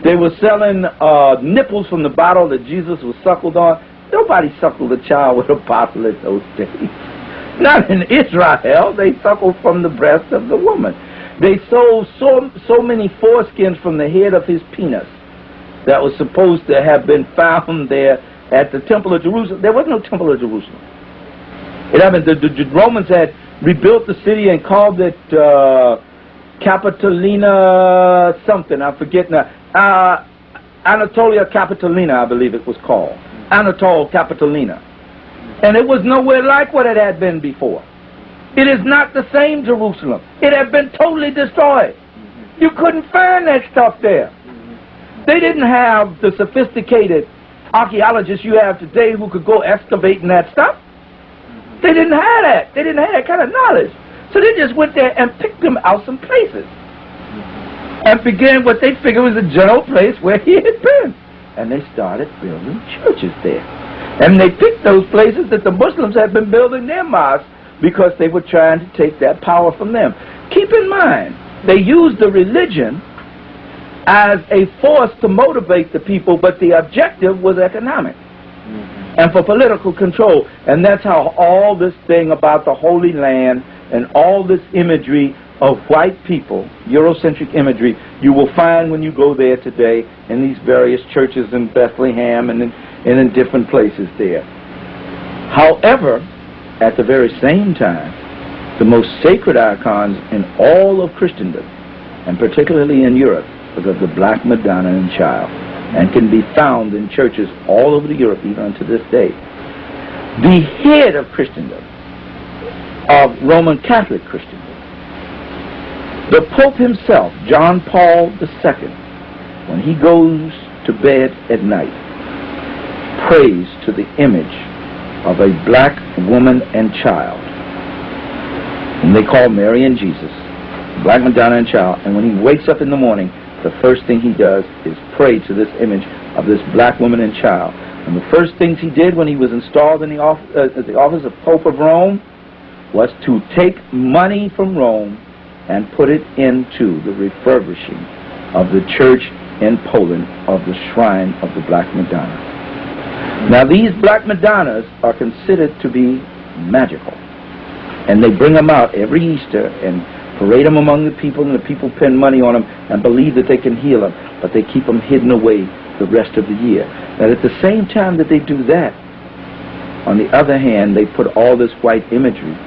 They were selling nipples from the bottle that Jesus was suckled on. Nobody suckled a child with a bottle in those days. Not in Israel. They suckled from the breast of the woman. They sold so many foreskins from the head of his penis that was supposed to have been found there at the Temple of Jerusalem. There was no Temple of Jerusalem. It happened. The Romans had rebuilt the city and called it Capitolina something. I forget now. Anatolia Capitolina, I believe it was called. Anatole Capitolina. And it was nowhere like what it had been before. It is not the same Jerusalem. It had been totally destroyed. You couldn't find that stuff there. They didn't have the sophisticated archaeologists you have today who could go excavating that stuff. They didn't have that. They didn't have that kind of knowledge. So they just went there and picked them out some places and began what they figured was a general place where he had been. And they started building churches there. And they picked those places that the Muslims had been building their mosques because they were trying to take that power from them. Keep in mind, they used the religion as a force to motivate the people, but the objective was economic and for political control. And that's how all this thing about the Holy Land and all this imagery of white people, Eurocentric imagery, you will find when you go there today in these various churches in Bethlehem and in different places there. However, at the very same time, the most sacred icons in all of Christendom, and particularly in Europe, was of the Black Madonna and Child, and can be found in churches all over Europe even unto this day. The head of Christendom, of Roman Catholic Christendom, the Pope himself, John Paul II, when he goes to bed at night, prays to the image of a black woman and child, whom they call Mary and Jesus, Black Madonna and Child, and when he wakes up in the morning, the first thing he does is pray to this image of this black woman and child. And the first things he did when he was installed in the office of Pope of Rome was to take money from Rome and put it into the refurbishing of the church in Poland of the shrine of the Black Madonna. Now these Black Madonnas are considered to be magical, and they bring them out every Easter and parade them among the people, and the people pin money on them and believe that they can heal them, but they keep them hidden away the rest of the year. And at the same time that they do that, on the other hand, they put all this white imagery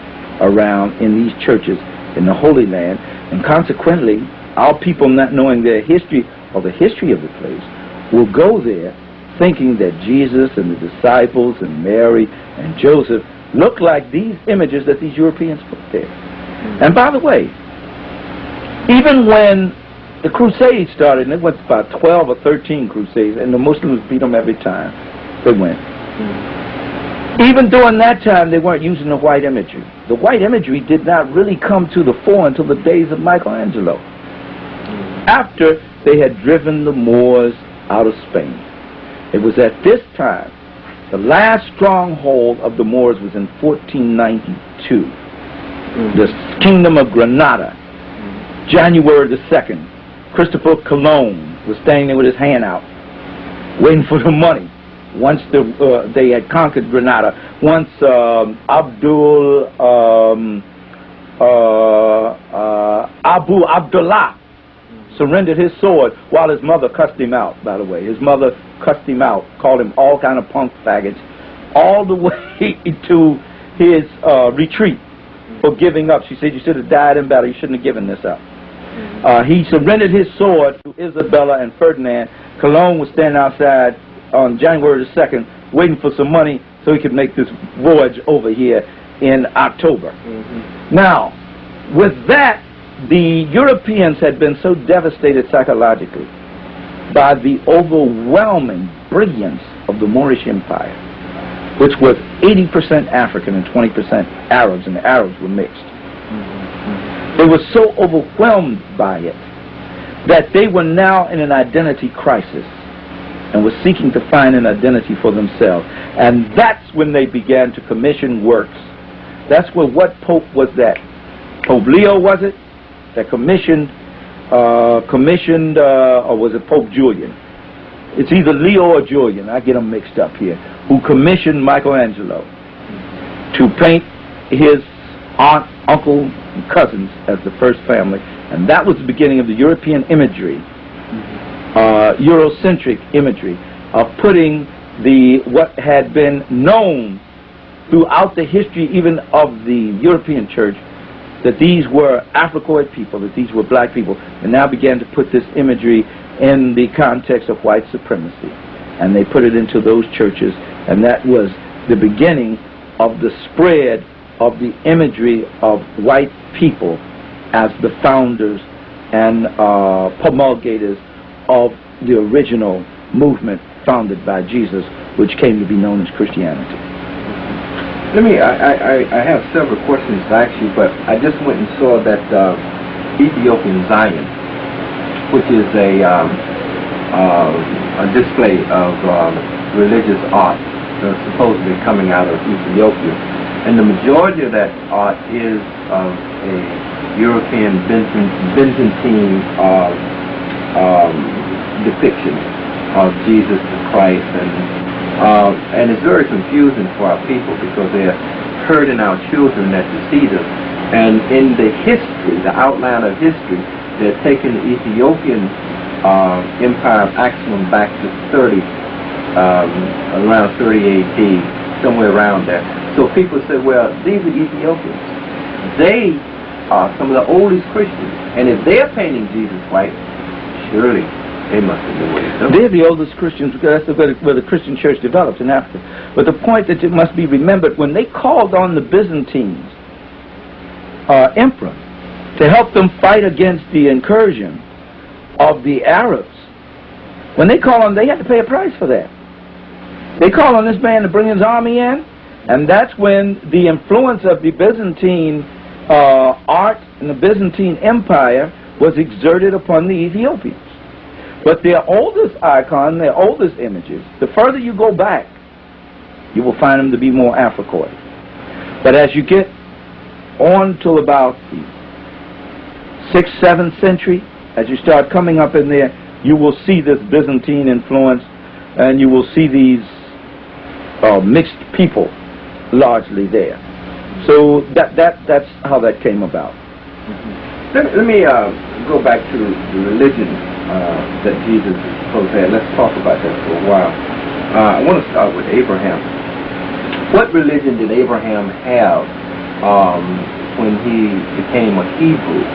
around in these churches in the Holy Land, and consequently, our people, not knowing their history or the history of the place, will go there thinking that Jesus and the disciples and Mary and Joseph look like these images that these Europeans put there. And by the way, even when the Crusades started, and it went about 12 or 13 Crusades, and the Muslims beat them every time they went. Even during that time, they weren't using the white imagery. The white imagery did not really come to the fore until the days of Michelangelo, after they had driven the Moors out of Spain. It was at this time, the last stronghold of the Moors was in 1492. The Kingdom of Granada, January the 2nd, Christopher Colon was standing there with his hand out, waiting for the money. Once they had conquered Granada, once Abu Abdullah surrendered his sword while his mother cussed him out, by the way. His mother cussed him out, called him all kind of punk faggots, all the way to his retreat. for giving up. She said, you should have died in battle. You shouldn't have given this up. He surrendered his sword to Isabella and Ferdinand. Cologne was standing outside on January the 2nd waiting for some money so he could make this voyage over here in October. Now, with that, the Europeans had been so devastated psychologically by the overwhelming brilliance of the Moorish Empire, which was 80% African and 20% Arabs, and the Arabs were mixed. They were so overwhelmed by it that they were now in an identity crisis and were seeking to find an identity for themselves. And that's when they began to commission works. That's where, what Pope was that? Pope Leo, was it? That commissioned, or was it Pope Julian? It's either Leo or Julian, I get them mixed up here, who commissioned Michelangelo to paint his aunt, uncle, and cousins as the first family. And that was the beginning of the European imagery, Eurocentric imagery, of putting what had been known throughout the history even of the European church, that these were Africoid people, that these were black people, and now began to put this imagery in the context of white supremacy. And they put it into those churches, and that was the beginning of the spread of the imagery of white people as the founders and promulgators of the original movement founded by Jesus, which came to be known as Christianity. I have several questions to ask you, but I just went and saw that Ethiopian Zion, which is a display of religious art supposedly coming out of Ethiopia. And the majority of that art is of a European Byzantine depiction of Jesus the Christ, and it's very confusing for our people because they're hurting our children that deceive us. And in the history, the outline of history, they're taking the Ethiopian empire of Axum back to around 30 AD, somewhere around there. So people say, well, these are Ethiopians. They are some of the oldest Christians, and if they're painting Jesus white, surely they must have been what he's doing. They're the oldest Christians, because that's where the Christian church developed in Africa. But the point that it must be remembered, when they called on the Byzantines emperor to help them fight against the incursion of the Arabs, when they called on, they had to pay a price for that. They called on this man to bring his army in, and that's when the influence of the Byzantine art and the Byzantine Empire was exerted upon the Ethiopians. But their oldest icon, their oldest images, the further you go back, you will find them to be more Africoid. But as you get on till about the 6th, 7th century, as you start coming up in there, you will see this Byzantine influence, and you will see these mixed people largely there. So that's how that came about. Let me go back to the religion that Jesus is supposed to have. Let's talk about that for a while. I want to start with Abraham. What religion did Abraham have when he became a Hebrew?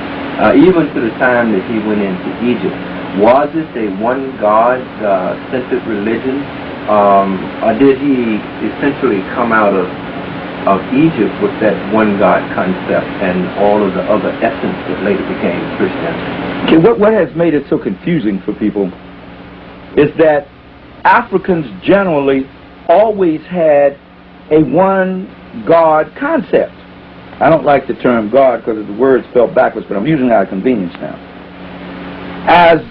Even to the time that he went into Egypt, was it a one God-centered religion, or did he essentially come out of Egypt with that one God concept and all of the other essence that later became Christianity? Okay, what has made it so confusing for people is that Africans generally always had a one God concept. I don't like the term God because the word spelled backwards, but I'm using it out of convenience now. As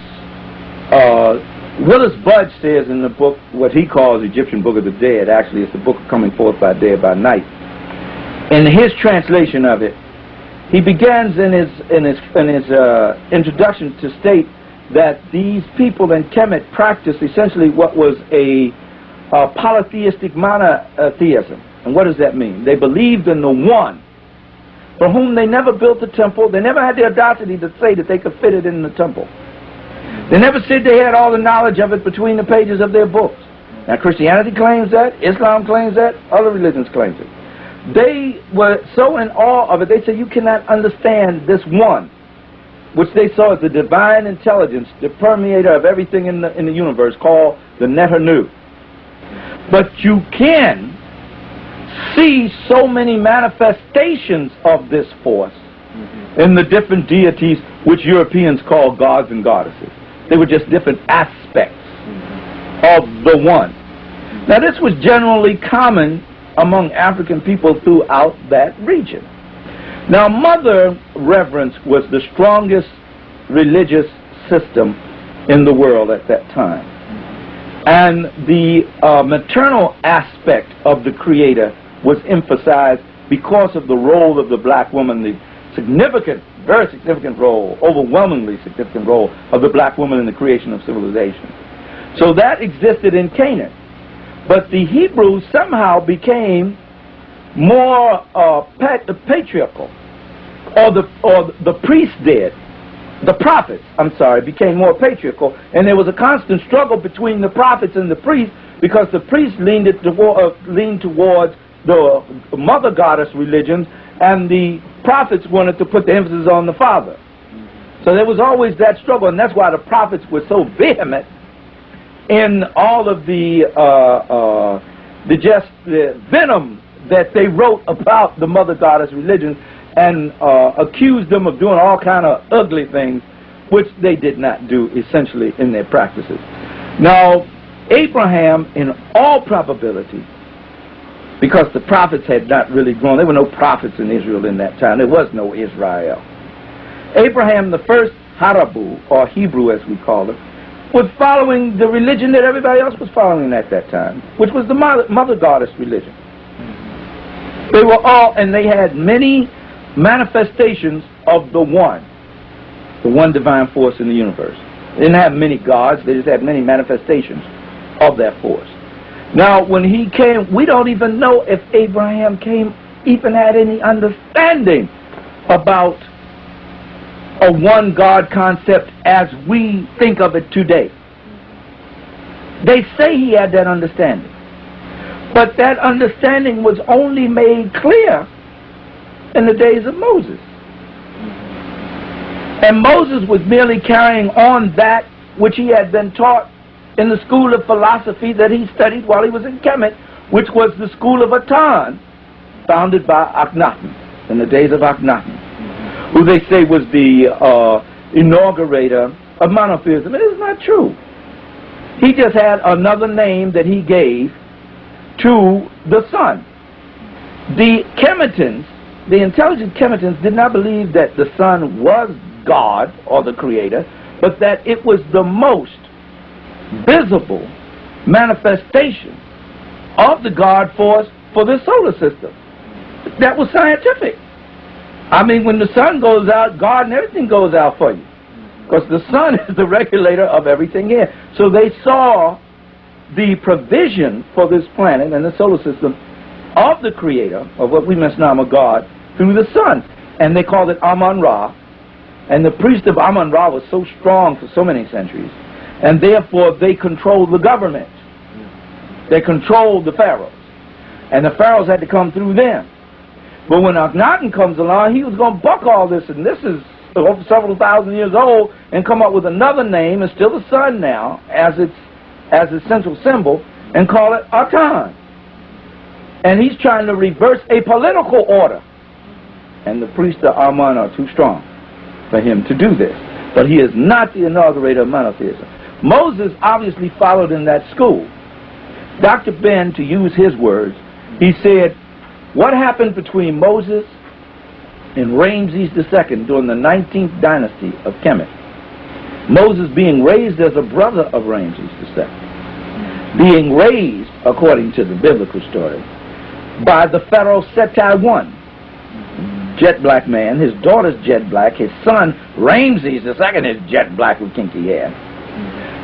Willis Budge says in the book, what he calls Egyptian Book of the Dead, actually it's the book coming forth by day or by night. In his translation of it, he begins in his introduction to state that these people in Kemet practiced essentially what was a polytheistic monotheism. And what does that mean? They believed in the one, for whom they never built a temple. They never had the audacity to say that they could fit it in the temple. They never said they had all the knowledge of it between the pages of their books. Now Christianity claims that, Islam claims that, other religions claim it. they were so in awe of it, they said, you cannot understand this one, which they saw as the divine intelligence, the permeator of everything in the universe, called the Neher-Nu. But you can see so many manifestations of this force in the different deities which Europeans call gods and goddesses. They were just different aspects of the one. Now this was generally common among African people throughout that region. Now mother reverence was the strongest religious system in the world at that time. And the maternal aspect of the Creator was emphasized because of the role of the black woman, the significant, very significant role, overwhelmingly significant role of the black woman in the creation of civilization. So that existed in Canaan. But the Hebrews somehow became more patriarchal, or the priests did. The prophets, became more patriarchal, and there was a constant struggle between the prophets and the priests, because the priests leaned towards the mother goddess religions, and the prophets wanted to put the emphasis on the father. So there was always that struggle, and that's why the prophets were so vehement in all of the venom that they wrote about the mother goddess religions, and accused them of doing all kind of ugly things, which they did not do essentially in their practices. Now, Abraham, in all probability, because the prophets had not really grown, there were no prophets in Israel in that time, there was no Israel. Abraham, the first Harabu, or Hebrew as we call it, was following the religion that everybody else was following at that time, which was the mother goddess religion. They were all, and they had many manifestations of the one divine force in the universe. They didn't have many gods, they just had many manifestations of that force. Now, when he came, we don't even know if Abraham even had any understanding about a one God concept as we think of it today. They say he had that understanding, but that understanding was only made clear in the days of Moses. And Moses was merely carrying on that which he had been taught in the school of philosophy that he studied while he was in Kemet, which was the school of Atan, founded by Akhenaten, in the days of Akhenaten, who they say was the inaugurator of monotheism. It is not true. He just had another name that he gave to the sun. The Kemetans, the intelligent Kemetans, did not believe that the sun was God or the Creator, but that it was the most visible manifestation of the God force for the solar system. That was scientific. I mean, when the sun goes out, God and everything goes out for you, because the sun is the regulator of everything here. So they saw the provision for this planet and the solar system of the Creator, of what we must name a God, through the sun. And they called it Amun-Ra. And the priest of Amun-Ra was so strong for so many centuries, and therefore they controlled the government. They controlled the pharaohs, and the pharaohs had to come through them. But when Akhenaten comes along, he was going to buck all this, and this is over several thousand years old, and come up with another name, and still the sun now, as its central symbol, and call it Atan. And he's trying to reverse a political order. And the priests of Amun are too strong for him to do this. But he is not the inaugurator of monotheism. Moses obviously followed in that school. Dr. Ben, to use his words, he said, what happened between Moses and Ramses II during the 19th dynasty of Kemet? Moses being raised as a brother of Ramses II, being raised, according to the biblical story, by the pharaoh Seti I, jet black man. His daughter's jet black. His son Ramses II is jet black with kinky hair.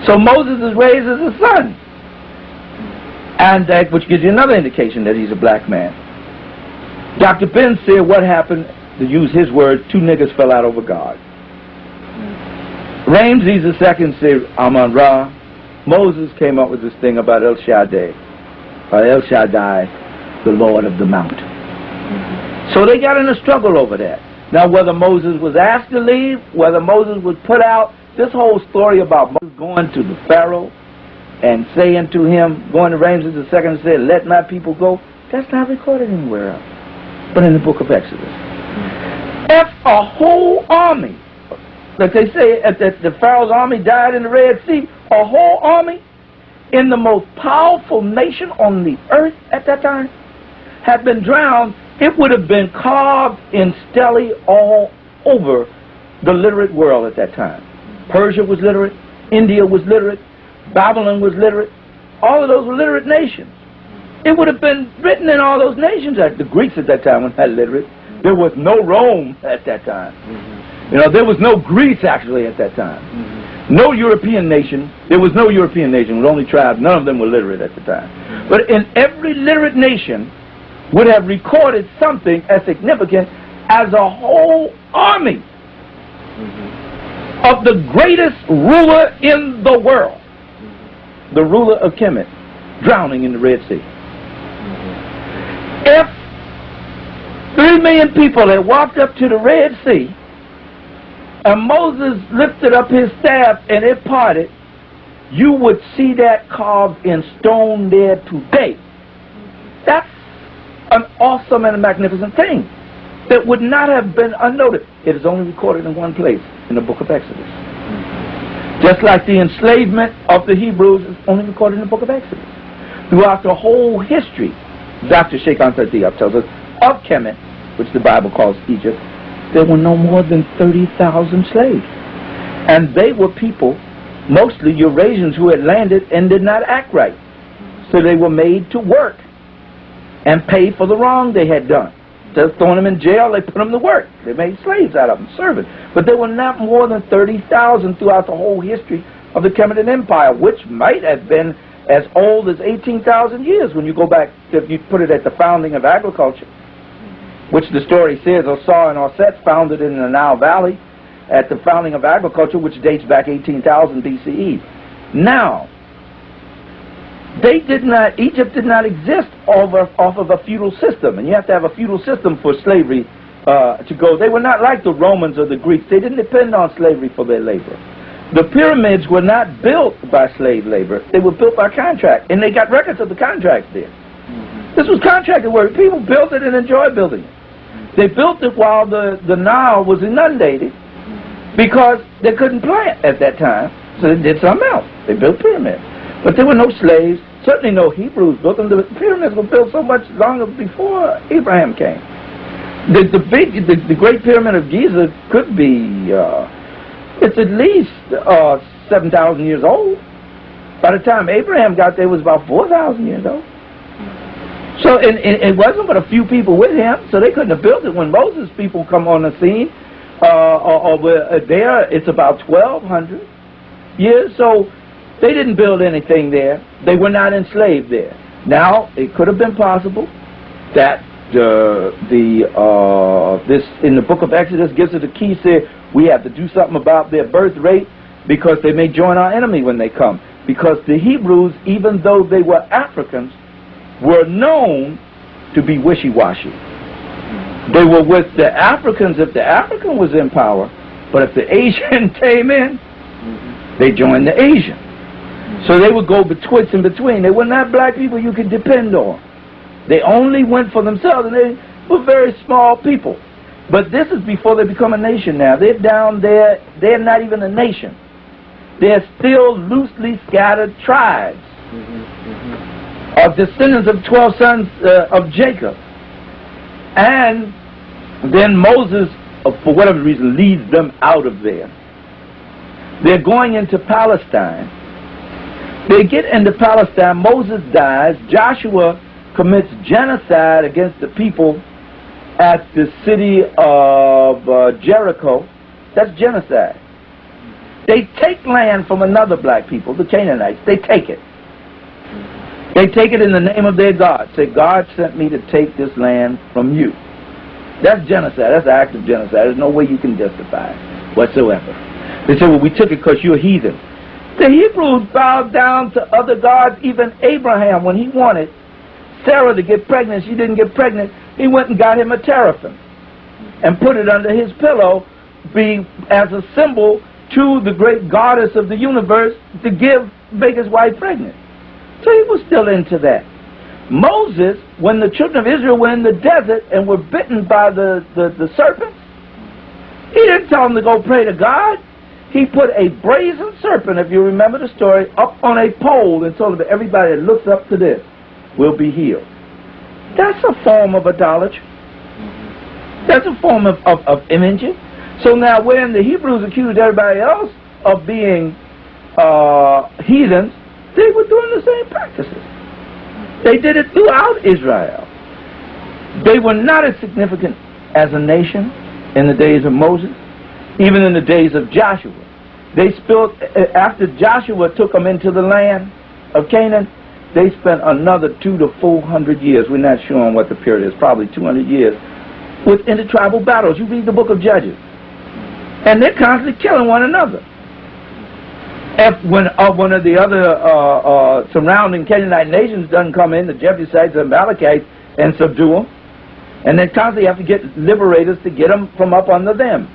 So Moses is raised as a son, and which gives you another indication that he's a black man. Dr. Ben said what happened, to use his words, two niggas fell out over God. Ramses II said Amun-Ra. Moses came up with this thing about El Shaddai, the Lord of the mountain. So they got in a struggle over that. Now, whether Moses was asked to leave, whether Moses was put out, this whole story about Moses going to the Pharaoh and saying to him, going to Ramses II and say, let my people go, that's not recorded anywhere else but in the book of Exodus. If a whole army, like they say, if the Pharaoh's army died in the Red Sea, a whole army in the most powerful nation on the earth at that time had been drowned, it would have been carved in stele all over the literate world at that time. Persia was literate, India was literate, Babylon was literate. All of those were literate nations. It would have been written in all those nations. The Greeks at that time were not literate. There was no Rome at that time. You know, there was no Greece actually at that time. No European nation. There was no European nation. It was only tribes. None of them were literate at the time. But in every literate nation would have recorded something as significant as a whole army of the greatest ruler in the world, the ruler of Kemet, drowning in the Red Sea. If 3 million people had walked up to the Red Sea and Moses lifted up his staff and it parted, you would see that carved in stone there today. That's an awesome and a magnificent thing that would not have been unnoticed. It is only recorded in one place, in the book of Exodus. Just like the enslavement of the Hebrews is only recorded in the book of Exodus. Throughout the whole history, Dr. Ishakamusa tells us, of Kemet, which the Bible calls Egypt, there were no more than 30,000 slaves. And they were people, mostly Eurasians, who had landed and did not act right. So they were made to work and pay for the wrong they had done. Instead of throwing them in jail, they put them to work. They made slaves out of them, servants. But there were not more than 30,000 throughout the whole history of the Kemetan Empire, which might have been as old as 18,000 years when you go back, if you put it at the founding of agriculture, which the story says Osar and Osset founded in the Nile Valley at the founding of agriculture, which dates back 18,000 BCE. Now, Egypt did not exist off of a feudal system, and you have to have a feudal system for slavery to go. They were not like the Romans or the Greeks. They didn't depend on slavery for their labor. The pyramids were not built by slave labor. They were built by contract, and they got records of the contracts there. This was contracted work. People built it and enjoyed building it. They built it while the Nile was inundated because they couldn't plant at that time, so they did something else. They built pyramids. But there were no slaves, certainly no Hebrews built them. The pyramids were built so much longer before Abraham came. The Great Pyramid of Giza could be, it's at least 7,000 years old. By the time Abraham got there, it was about 4,000 years old. So it wasn't but a few people with him, so they couldn't have built it when Moses' people come on the scene. There, it's about 1,200 years, so they didn't build anything there. They were not enslaved there. Now, it could have been possible that this in the book of Exodus gives us a key, said we have to do something about their birth rate because they may join our enemy when they come. Because the Hebrews, even though they were Africans, were known to be wishy-washy. They were with the Africans if the African was in power, but if the Asian came in, they joined the Asian. So they would go betwixt and between. They were not black people you could depend on. They only went for themselves, and they were very small people. But this is before they become a nation now. They're down there. They're not even a nation. They're still loosely scattered tribes of descendants of 12 sons of Jacob. And then Moses, for whatever reason, leads them out of there. They're going into Palestine. They get into Palestine. Moses dies. Joshua commits genocide against the people at the city of Jericho. That's genocide. They take land from another black people, the Canaanites. They take it. They take it in the name of their God. Say, God sent me to take this land from you. That's genocide. That's an act of genocide. There's no way you can justify it whatsoever. They say, well, we took it because you're heathen. The Hebrews bowed down to other gods. Even Abraham, when he wanted Sarah to get pregnant, she didn't get pregnant. he went and got him a teraphim and put it under his pillow, as a symbol to the great goddess of the universe to make his wife pregnant. So he was still into that. Moses, when the children of Israel were in the desert and were bitten by the serpents, he didn't tell them to go pray to God. He put a brazen serpent, if you remember the story, up on a pole and told them, everybody that looks up to this will be healed. That's a form of idolatry. That's a form of imagery. So now when the Hebrews accused everybody else of being heathens, they were doing the same practices. They did it throughout Israel. They were not as significant as a nation in the days of Moses, even in the days of Joshua. They spilled, after Joshua took them into the land of Canaan, they spent another 200 to 400 years, we're not sure on what the period is, probably 200 years, with intertribal battles. You read the book of Judges. And they're constantly killing one another. When one of the other surrounding Canaanite nations doesn't come in, the Jebusites and Amalekites, and subdue them, and they constantly have to get liberators to get them from up under them.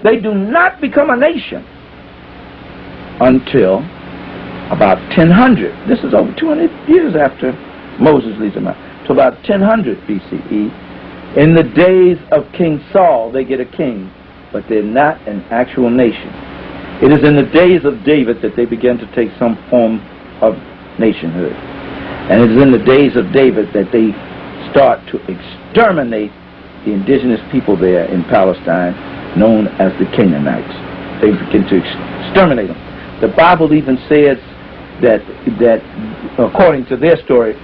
They do not become a nation until about 1000. This is over 200 years after Moses leads them out. To about 1000 BCE. In the days of King Saul, they get a king, but they're not an actual nation. It is in the days of David that they begin to take some form of nationhood. And it is in the days of David that they start to exterminate the indigenous people there in Palestine, known as the Canaanites. They begin to exterminate them. The Bible even says that according to their story,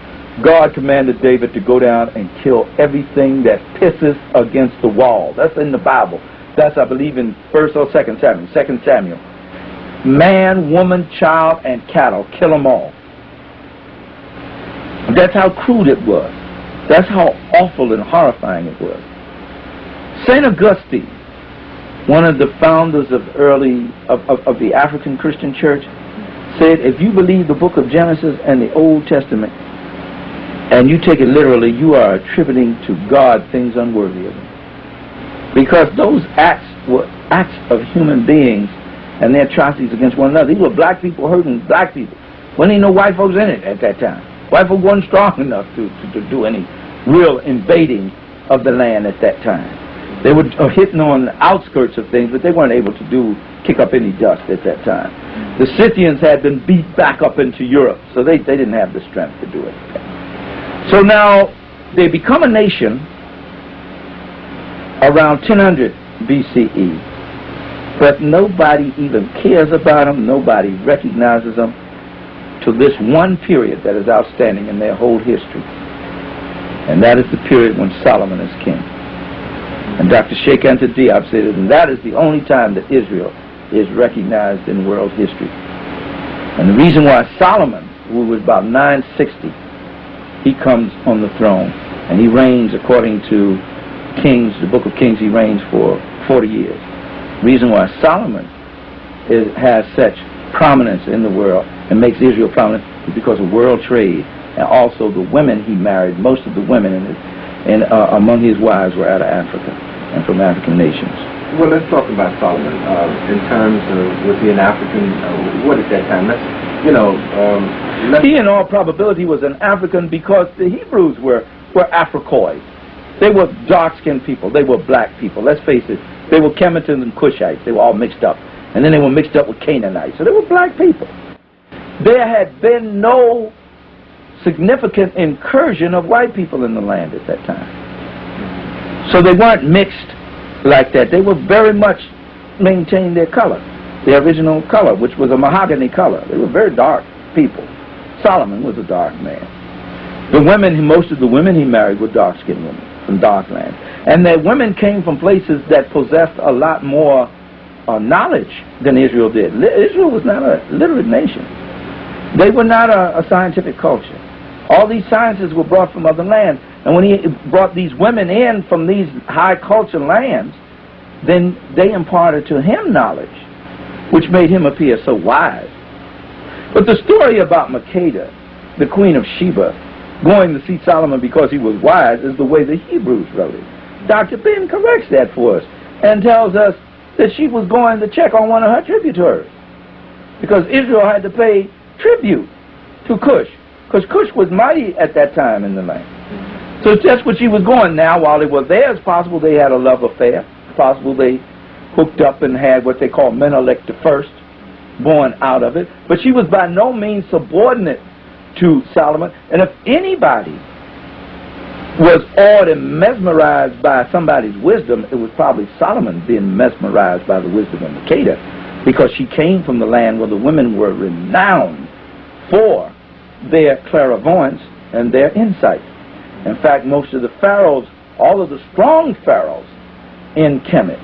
God commanded David to go down and kill everything that pisses against the wall. That's in the Bible. That's, I believe, in 1st or 2nd Samuel. 2nd Samuel. Man, woman, child, and cattle. Kill them all. That's how crude it was. That's how awful and horrifying it was. St. Augustine, one of the founders of the African Christian Church, said, if you believe the book of Genesis and the Old Testament, and you take it literally, you are attributing to God things unworthy of him. Because those acts were acts of human beings and their atrocities against one another. These were black people hurting black people. Wasn't even no white folks in it at that time. White folks weren't strong enough to do any real invading of the land at that time. They were hitting on the outskirts of things, but they weren't able to kick up any dust at that time. The Scythians had been beat back up into Europe, so they didn't have the strength to do it. So now they become a nation around 1000 BCE, but nobody even cares about them, nobody recognizes them to this one period that is outstanding in their whole history. And that is the period when Solomon is king. And Dr. Sheikh Anta Diop said it, and that is the only time that Israel is recognized in world history. And the reason why Solomon, who was about 960, he comes on the throne, and he reigns according to Kings, the book of Kings, he reigns for 40 years. The reason why Solomon has such prominence in the world and makes Israel prominent is because of world trade, and also the women he married. Most of the women among his wives were out of Africa and from African nations. Well, let's talk about Solomon in terms of, was he an African? What at that time? He, in all probability, was an African because the Hebrews were Africoids. They were dark-skinned people. They were black people. Let's face it. They were Kemetans and Cushites. They were all mixed up. And then they were mixed up with Canaanites. So they were black people. There had been no significant incursion of white people in the land at that time. So they weren't mixed like that. They were very much maintained their color, their original color, which was a mahogany color. They were very dark people. Solomon was a dark man. The women, most of the women he married were dark-skinned women from dark lands. And the women came from places that possessed a lot more knowledge than Israel did. Israel was not a literate nation. They were not a scientific culture. All these sciences were brought from other lands. And when he brought these women in from these high culture lands, then they imparted to him knowledge, which made him appear so wise. But the story about Makeda, the queen of Sheba, going to see Solomon because he was wise is the way the Hebrews wrote it. Dr. Ben corrects that for us and tells us that she was going to check on one of her tributaries because Israel had to pay tribute to Cush, because Cush was mighty at that time in the land. So that's what she was going. Now, while they were there, it's possible they had a love affair. It's possible they hooked up and had what they call Menelik the First born out of it. But she was by no means subordinate to Solomon. And if anybody was awed and mesmerized by somebody's wisdom, it was probably Solomon being mesmerized by the wisdom of Makeda, because she came from the land where the women were renowned for their clairvoyance and their insight. In fact, most of the pharaohs, all of the strong pharaohs in Kemet,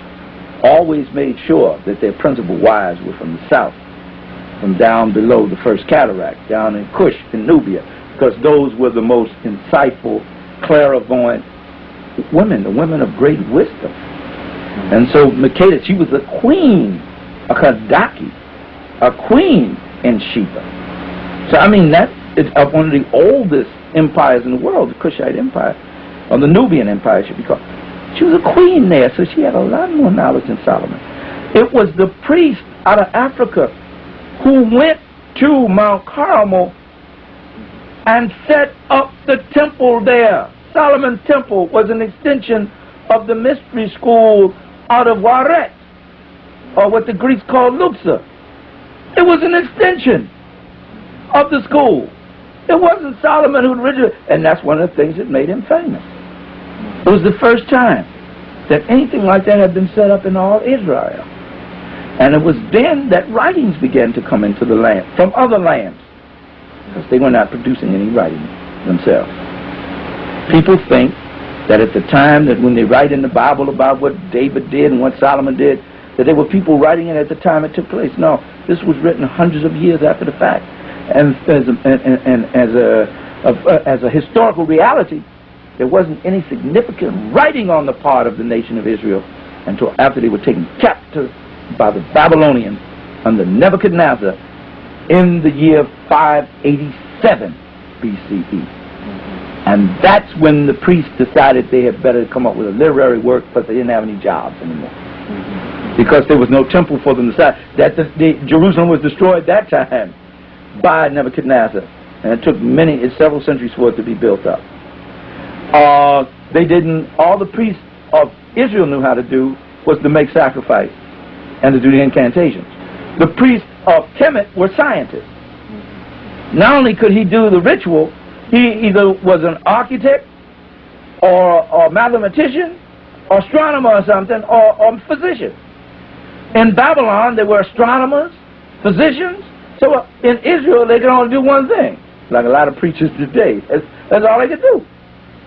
always made sure that their principal wives were from the south, from down below the first cataract, down in Cush in Nubia, because those were the most insightful, clairvoyant women, the women of great wisdom. And so Makeda, she was a queen, a Kadaki, a queen in Sheba. So I mean, that is one of the oldest empires in the world, the Kushite Empire, or the Nubian Empire should be called. She was a queen there, so she had a lot more knowledge than Solomon. It was the priest out of Africa who went to Mount Carmel and set up the temple there. Solomon's temple was an extension of the mystery school out of Waret, or what the Greeks called Luxor. It was an extension of the school. It wasn't Solomon who originally, and that's one of the things that made him famous. It was the first time that anything like that had been set up in all Israel. And it was then that writings began to come into the land from other lands, because they were not producing any writing themselves. People think that at the time that when they write in the Bible about what David did and what Solomon did, that there were people writing it at the time it took place. No, this was written hundreds of years after the fact. And as a historical reality, there wasn't any significant writing on the part of the nation of Israel until after they were taken captive by the Babylonians under Nebuchadnezzar in the year 587 BCE. And that's when the priests decided they had better come up with a literary work, because they didn't have any jobs anymore. Because there was no temple for them to start. Jerusalem was destroyed that time by Nebuchadnezzar, and it took several centuries for it to be built up. All the priests of Israel knew how to do was to make sacrifice and to do the incantations. The priests of Kemet were scientists. Not only could he do the ritual, he either was an architect or a mathematician or astronomer or something, or physician. In Babylon, there were astronomers, physicians. So in Israel, they could only do one thing, like a lot of preachers today. That's all they could do,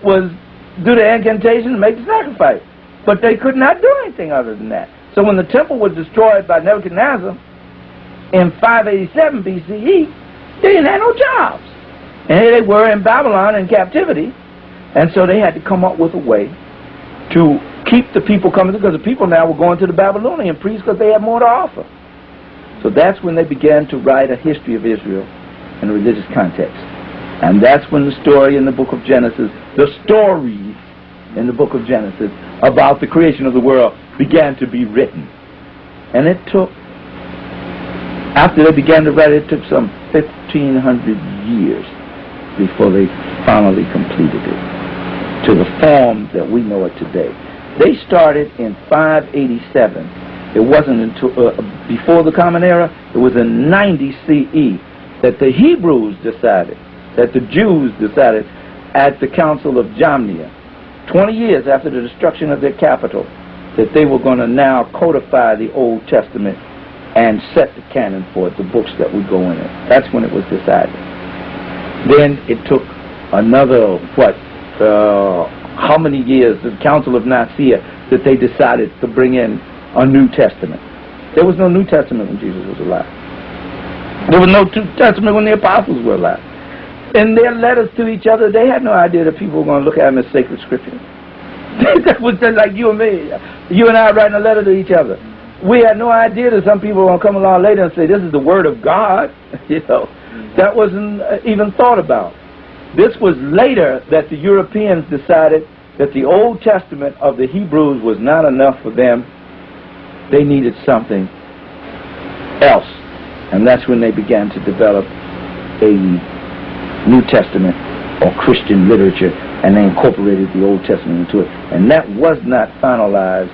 was do the incantation and make the sacrifice. But they could not do anything other than that. So when the temple was destroyed by Nebuchadnezzar in 587 BCE, they didn't have no jobs. And here they were in Babylon in captivity, and so they had to come up with a way to keep the people coming, because the people now were going to the Babylonian priests because they had more to offer. So that's when they began to write a history of Israel in a religious context. And that's when the story in the book of Genesis, the stories in the book of Genesis about the creation of the world began to be written. And it took, after they began to write it, took some 1,500 years before they finally completed it to the form that we know it today. They started in 587. It wasn't until before the Common Era. It was in 90 CE that the Hebrews decided, that the Jews decided at the Council of Jamnia, 20 years after the destruction of their capital, that they were going to now codify the Old Testament and set the canon for it, the books that would go in it. That's when it was decided. Then it took another, how many years, the Council of Nicaea, that they decided to bring in a New Testament. There was no New Testament when Jesus was alive. There was no New Testament when the apostles were alive. In their letters to each other, they had no idea that people were going to look at them as sacred scripture. That was just like you and me. You and I writing a letter to each other. We had no idea that some people were going to come along later and say, this is the Word of God. You know, that wasn't even thought about. This was later that the Europeans decided that the Old Testament of the Hebrews was not enough for them. They needed something else. And that's when they began to develop a New Testament or Christian literature, and they incorporated the Old Testament into it. And that was not finalized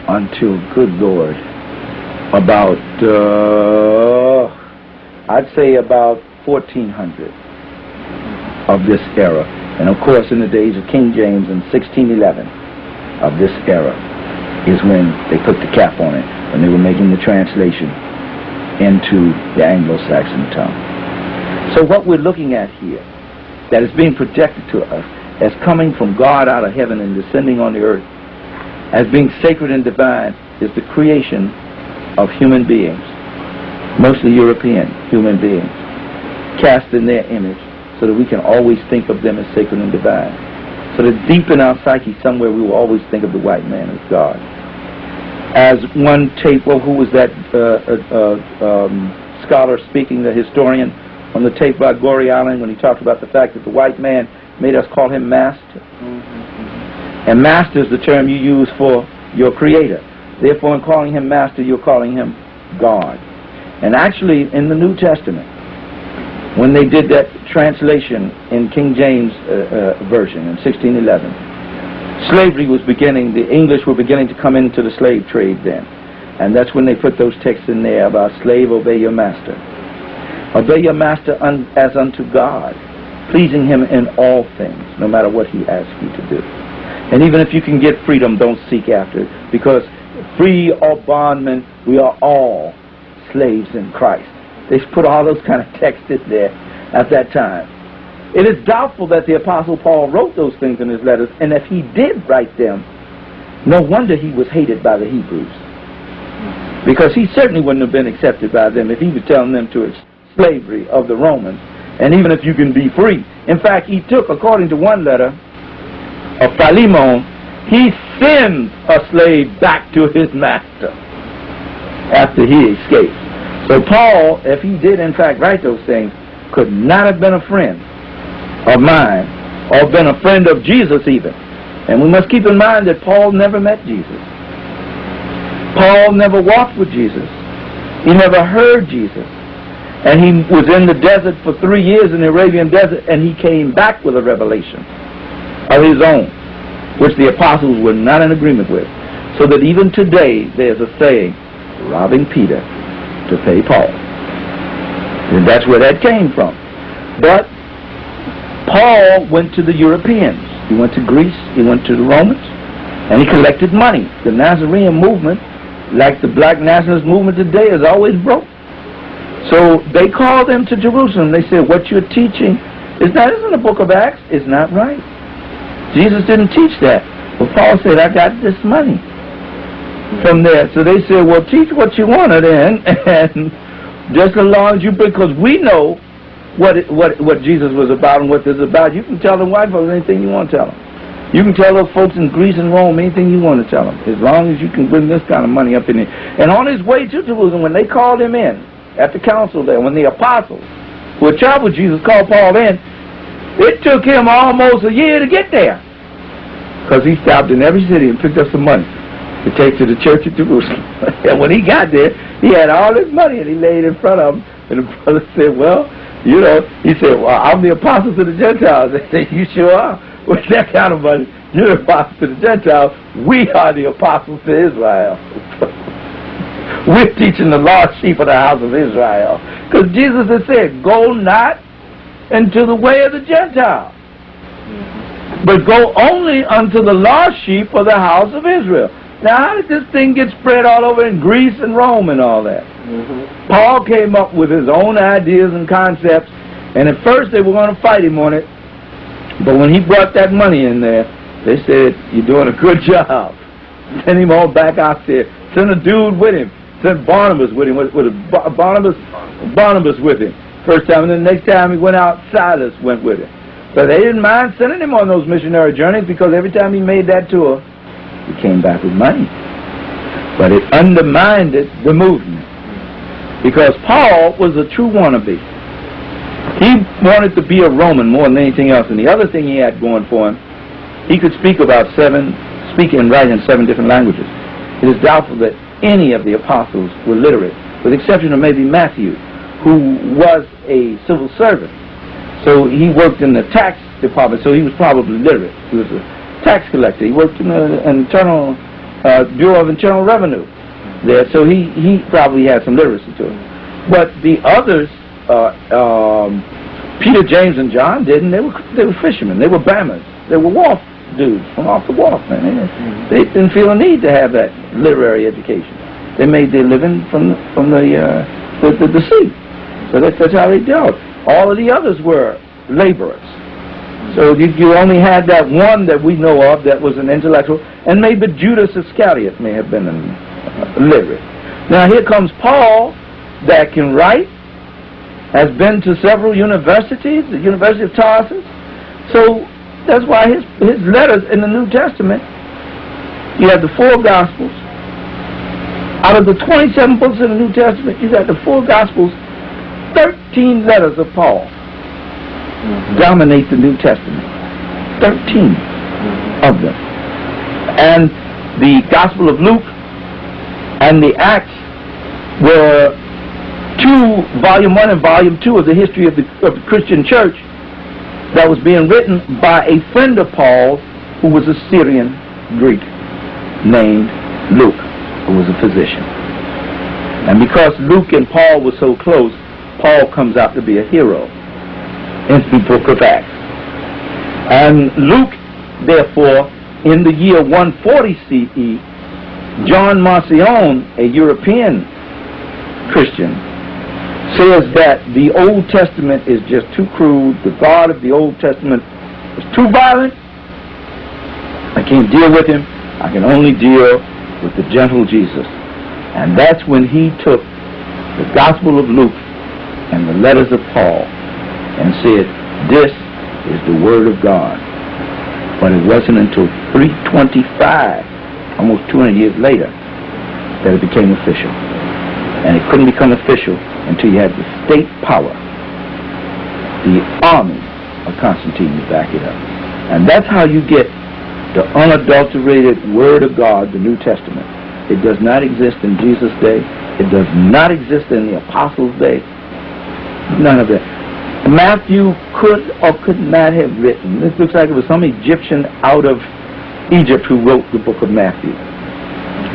until, good Lord, about, I'd say about 1400 of this era. And of course, in the days of King James in 1611 of this era is when they put the cap on it, when they were making the translation into the Anglo-Saxon tongue. So what we're looking at here, that is being projected to us as coming from God out of heaven and descending on the earth, as being sacred and divine, is the creation of human beings, mostly European human beings, cast in their image, so that we can always think of them as sacred and divine. So that deep in our psyche somewhere we will always think of the white man as God. As one tape, well, who was that scholar speaking, the historian, on the tape by Gorey Island, when he talked about the fact that the white man made us call him master. And master is the term you use for your creator. Therefore, in calling him master, you're calling him God. And actually, in the New Testament, when they did that translation in King James version in 1611, slavery was beginning, the English were beginning to come into the slave trade then. And that's when they put those texts in there about slave, obey your master. Obey your master as unto God, pleasing him in all things, no matter what he asks you to do. And even if you can get freedom, don't seek after it, because free or bondman, we are all slaves in Christ. They put all those kind of texts in there at that time. It is doubtful that the Apostle Paul wrote those things in his letters, and if he did write them, no wonder he was hated by the Hebrews. Because he certainly wouldn't have been accepted by them if he was telling them to slavery of the Romans, and even if you can be free. In fact, he took, according to one letter of Philemon, he sends a slave back to his master after he escapes. So Paul, if he did in fact write those things, could not have been a friend of mine, or been a friend of Jesus even. And we must keep in mind that Paul never met Jesus. Paul never walked with Jesus. He never heard Jesus. And he was in the desert for 3 years in the Arabian desert, and he came back with a revelation of his own, which the apostles were not in agreement with. So that even today there's a saying, robbing Peter to pay Paul. And that's where that came from. But Paul went to the Europeans. He went to Greece, he went to the Romans, and he collected money. The Nazarene movement, like the black nationalist movement today, is always broke. So they called them to Jerusalem. They said, what you're teaching isn't the book of Acts. It's not right. Jesus didn't teach that. But Paul said, I got this money from there. So they said, well, teach what you want to then, and just as long as you, because we know what Jesus was about and what this is about. You can tell the white folks anything you want to tell them. You can tell those folks in Greece and Rome anything you want to tell them, as long as you can bring this kind of money up in there. And on his way to Jerusalem, when they called him in, at the council there, when the apostles who had traveled with Jesus called Paul in, it took him almost a year to get there, because he stopped in every city and picked up some money to take to the church at Jerusalem. And when he got there, he had all this money, and he laid in front of him, and the brother said, well, you know, he said, well, I'm the apostle to the Gentiles. They said, you sure are. With that kind of money, you're the apostle to the Gentiles. We are the apostles to Israel. We're teaching the lost sheep of the house of Israel. Because Jesus has said, go not into the way of the Gentiles, but go only unto the lost sheep of the house of Israel. Now, how did this thing get spread all over in Greece and Rome and all that? Paul came up with his own ideas and concepts, and at first they were going to fight him on it, but when he brought that money in there, they said, you're doing a good job. Send him all back out there. Send a dude with him. Send Barnabas with him. Barnabas with him. First time, and then the next time he went out, Silas went with him. But they didn't mind sending him on those missionary journeys, because every time he made that tour, he came back with money. But it undermined the movement, because Paul was a true wannabe. He wanted to be a Roman more than anything else. And the other thing he had going for him, he could speak and write in 7 different languages. It is doubtful that any of the apostles were literate, with the exception of maybe Matthew, who was a civil servant. So he worked in the tax department, so he was probably literate. He was a tax collector. He worked in the Bureau of Internal Revenue there, so he probably had some literacy to him. But the others, Peter, James, and John didn't. They were fishermen. They were bammers. They were wharf dudes from off the wharf, man. They didn't feel a need to have that literary education. They made their living from the sea. So that's how they dealt. All of the others were laborers. So you only had that one that we know of that was an intellectual, and maybe Judas Iscariot may have been literate. Now here comes Paul that can write, has been to several universities, the University of Tarsus. So that's why his letters in the New Testament, you have the 4 Gospels. Out of the 27 books in the New Testament, you got the 4 Gospels. 13 letters of Paul dominate the New Testament. 13 of them. And the Gospel of Luke and the Acts were volume 1 and volume 2 of the history of the Christian church that was being written by a friend of Paul's who was a Syrian Greek named Luke, who was a physician. And because Luke and Paul were so close, Paul comes out to be a hero in the book of Acts. And Luke, therefore, in the year 140 CE, John Marcion, a European Christian, says that the Old Testament is just too crude. The God of the Old Testament is too violent. I can't deal with him. I can only deal with the gentle Jesus. And that's when he took the Gospel of Luke and the letters of Paul and said, this is the Word of God. But it wasn't until 325, almost 200 years later, that it became official. And it couldn't become official until you had the state power, the army of Constantine to back it up. And that's how you get the unadulterated Word of God, the New Testament. It does not exist in Jesus' day. It does not exist in the Apostles' day. None of that. Matthew could or could not have written. This looks like it was some Egyptian out of Egypt who wrote the book of Matthew.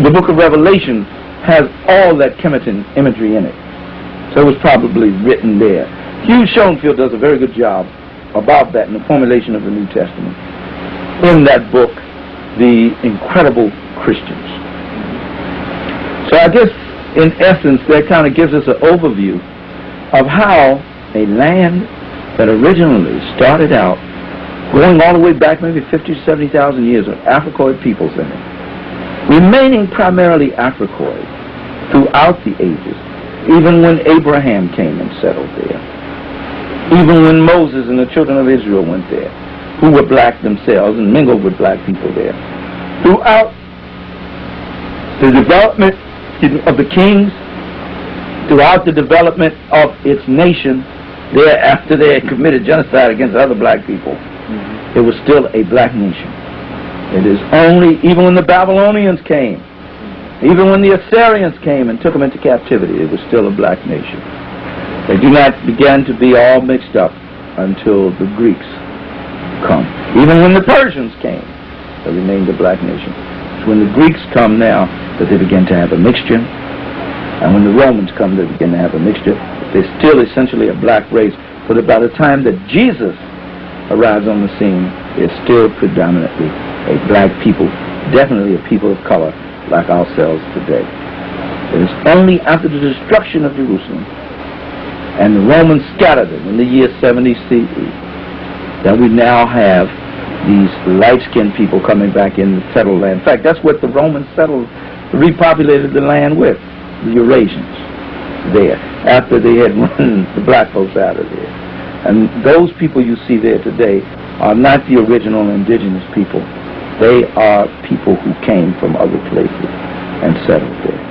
The book of Revelation has all that Kemet imagery in it. So it was probably written there. Hugh Schoenfield does a very good job about that in the formulation of the New Testament. In that book, The Incredible Christians. So I guess, in essence, that kind of gives us an overview of how a land that originally started out, going all the way back maybe 50 to 70,000 years of Africoid peoples in it, remaining primarily Africoid throughout the ages, even when Abraham came and settled there, even when Moses and the children of Israel went there, who were black themselves and mingled with black people there. Throughout the development of the kings, throughout the development of its nation, there after they had committed genocide against other black people, it was still a black nation. It is only, even when the Babylonians came, even when the Assyrians came and took them into captivity, it was still a black nation. They do not begin to be all mixed up until the Greeks come. Even when the Persians came, they remained a black nation. It's when the Greeks come now that they begin to have a mixture, and when the Romans come, they begin to have a mixture. They're still essentially a black race, so that by the time that Jesus arrives on the scene, it's still predominantly a black people, definitely a people of color like ourselves today. It is only after the destruction of Jerusalem and the Romans scattered them in the year 70 CE that we now have these light-skinned people coming back in the settled land. In fact, that's what the Romans repopulated the land with, the Eurasians there, after they had run the black folks out of there. And those people you see there today are not the original indigenous people. They are people who came from other places and settled there.